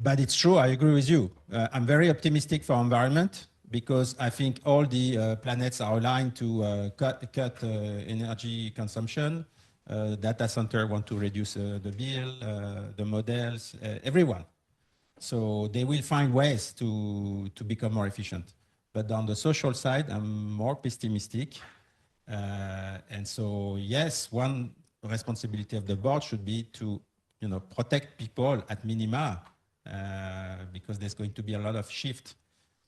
but it's true, I agree with you. I'm very optimistic for environment because I think all the planets are aligned to cut energy consumption. Data center want to reduce the bill, the models, everyone. So they will find ways to become more efficient. But on the social side, I'm more pessimistic. And so, yes, one responsibility of the board should be to protect people at minima because there's going to be a lot of shift.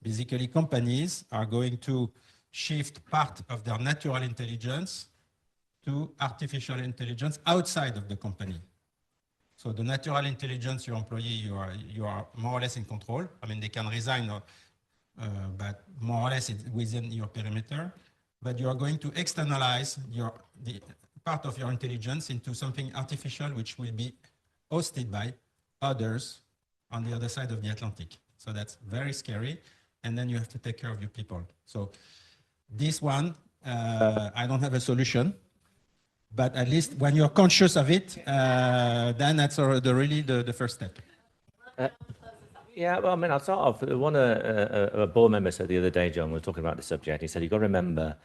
Basically, companies are going to shift part of their natural intelligence to artificial intelligence outside of the company. So the natural intelligence, your employee, you are more or less in control. I mean, they can resign, but more or less it's within your perimeter. But you are going to externalize the part of your intelligence into something artificial, which will be hosted by others on the other side of the Atlantic. So that's very scary. And then you have to take care of your people. So this one, I don't have a solution. But at least when you're conscious of it, then that's really the first step. Yeah, well, I mean, I'll start off. One a board member said the other day, John, we were talking about the subject. He said, you've got to remember,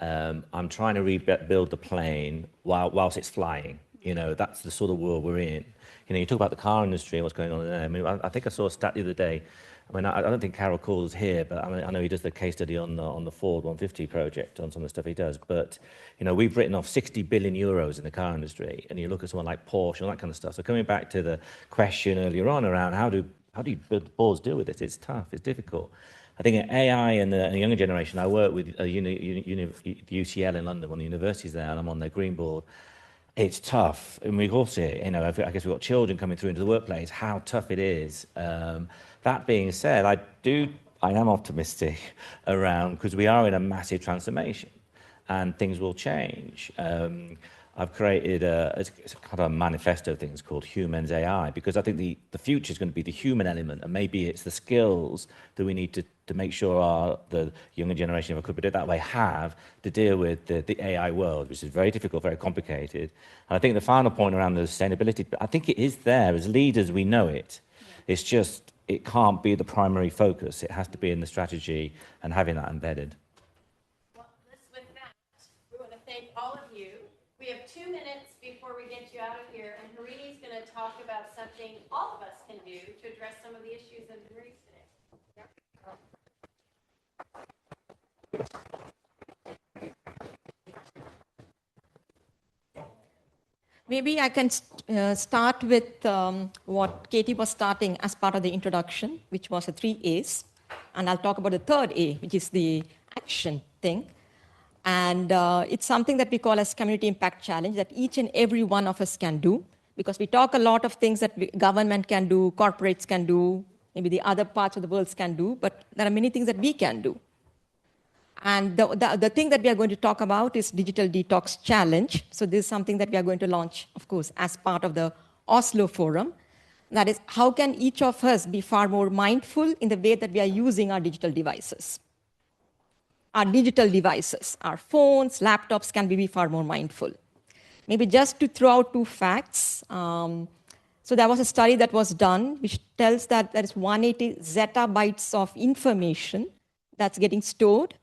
I'm trying to rebuild the plane whilst it's flying. That's the sort of world we're in. You talk about the car industry and what's going on there. I mean, I think I saw a stat the other day. I mean, I don't think Carol Cole's here, but I know he does the case study on the Ford 150 project, on some of the stuff he does. But, we've written off 60 billion euros in the car industry, and you look at someone like Porsche and that kind of stuff. So coming back to the question earlier on around how do boards deal with this? It's tough, it's difficult. I think AI and the younger generation, I work with UCL in London, one of the universities there, and I'm on their green board. It's tough, and we all see it. I guess we've got children coming through into the workplace, how tough it is. That being said, I am optimistic around, because we are in a massive transformation and things will change. I've created it's kind of a manifesto of things called Humans AI, because I think the future is going to be the human element, and maybe it's the skills that we need to make sure the younger generation, if I could put it that way, have to deal with the AI world, which is very difficult, very complicated. And I think the final point around the sustainability, I think it is there. As leaders, we know it. It's just, it can't be the primary focus. It has to be in the strategy and having that embedded. Well, with that, we want to thank all of you. We have 2 minutes before we get you out of here, and Harini's going to talk about something all of us can do to address some of the issues that have been raised today. Yep. Maybe I can start with what Katie was starting as part of the introduction, which was the 3 A's. And I'll talk about the third A, which is the action thing. And it's something that we call as community impact challenge that each and every one of us can do, because we talk a lot of things that government can do, corporates can do, maybe the other parts of the world can do, but there are many things that we can do. And the thing that we are going to talk about is Digital Detox Challenge. So this is something that we are going to launch, of course, as part of the OSLO Forum. That is, how can each of us be far more mindful in the way that we are using our digital devices? Our digital devices, our phones, laptops, can we be far more mindful? Maybe just to throw out 2 facts. So there was a study that was done which tells that there is 180 zettabytes of information that's getting stored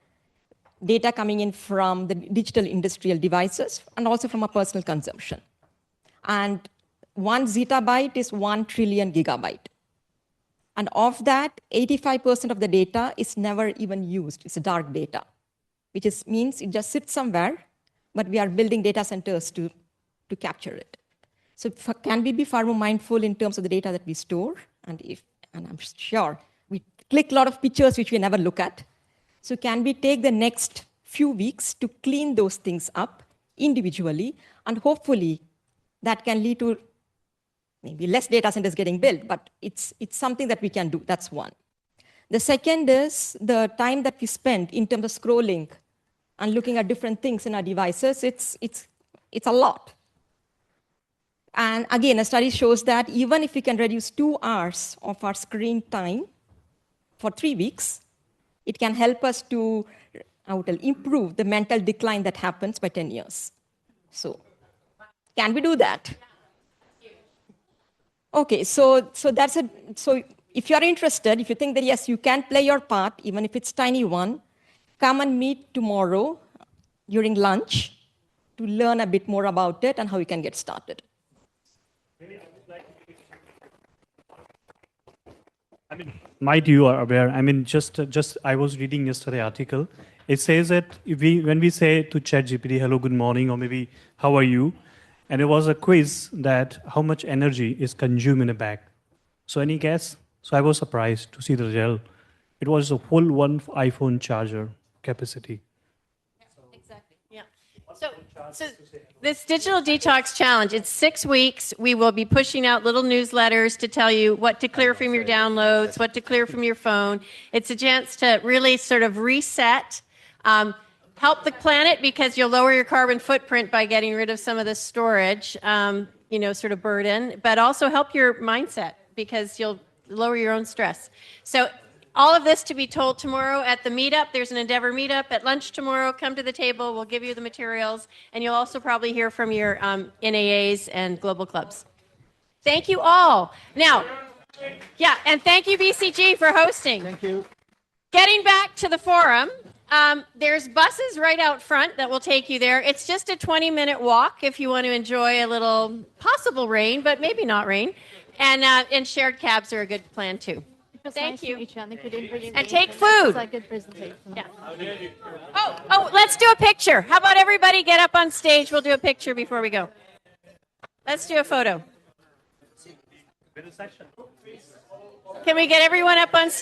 data coming in from the digital industrial devices and also from our personal consumption. And 1 zettabyte is 1 trillion gigabyte. And of that, 85% of the data is never even used. It's dark data, which means it just sits somewhere, but we are building data centers to capture it. So can we be far more mindful in terms of the data that we store? And I'm sure we click a lot of pictures which we never look at. So can we take the next few weeks to clean those things up individually, and hopefully that can lead to maybe less data centers getting built, but it's something that we can do. That's one. The second is the time that we spend in terms of scrolling and looking at different things in our devices. It's a lot. And again, a study shows that even if we can reduce 2 hours of our screen time for 3 weeks, it can help us to improve the mental decline that happens by 10 years. So can we do that? Okay, so if you're interested, if you think that yes, you can play your part, even if it's tiny one, come and meet tomorrow during lunch to learn a bit more about it and how you can get started. I mean, might you are aware, I mean, just I was reading yesterday article. It says that when we say to ChatGPT, hello, good morning, or maybe how are you? And it was a quiz that how much energy is consumed in a bag. So any guess? So I was surprised to see the result. It was a full 1 iPhone charger capacity. Exactly. Yeah. So this digital detox challenge, it's 6 weeks. We will be pushing out little newsletters to tell you what to clear from your downloads, what to clear from your phone. It's a chance to really sort of reset, help the planet because you'll lower your carbon footprint by getting rid of some of the storage, sort of burden, but also help your mindset because you'll lower your own stress. So all of this to be told tomorrow at the meetup. There's an Endeavor meetup at lunch tomorrow. Come to the table. We'll give you the materials. And you'll also probably hear from your NAAs and global clubs. Thank you all. Now, yeah, and thank you, BCG, for hosting. Thank you. Getting back to the forum, there's buses right out front that will take you there. It's just a 20-minute walk if you want to enjoy a little possible rain, but maybe not rain. And shared cabs are a good plan, too. Thank you. And take food. Yeah. Oh, let's do a picture. How about everybody get up on stage? We'll do a picture before we go. Let's do a photo. Can we get everyone up on stage?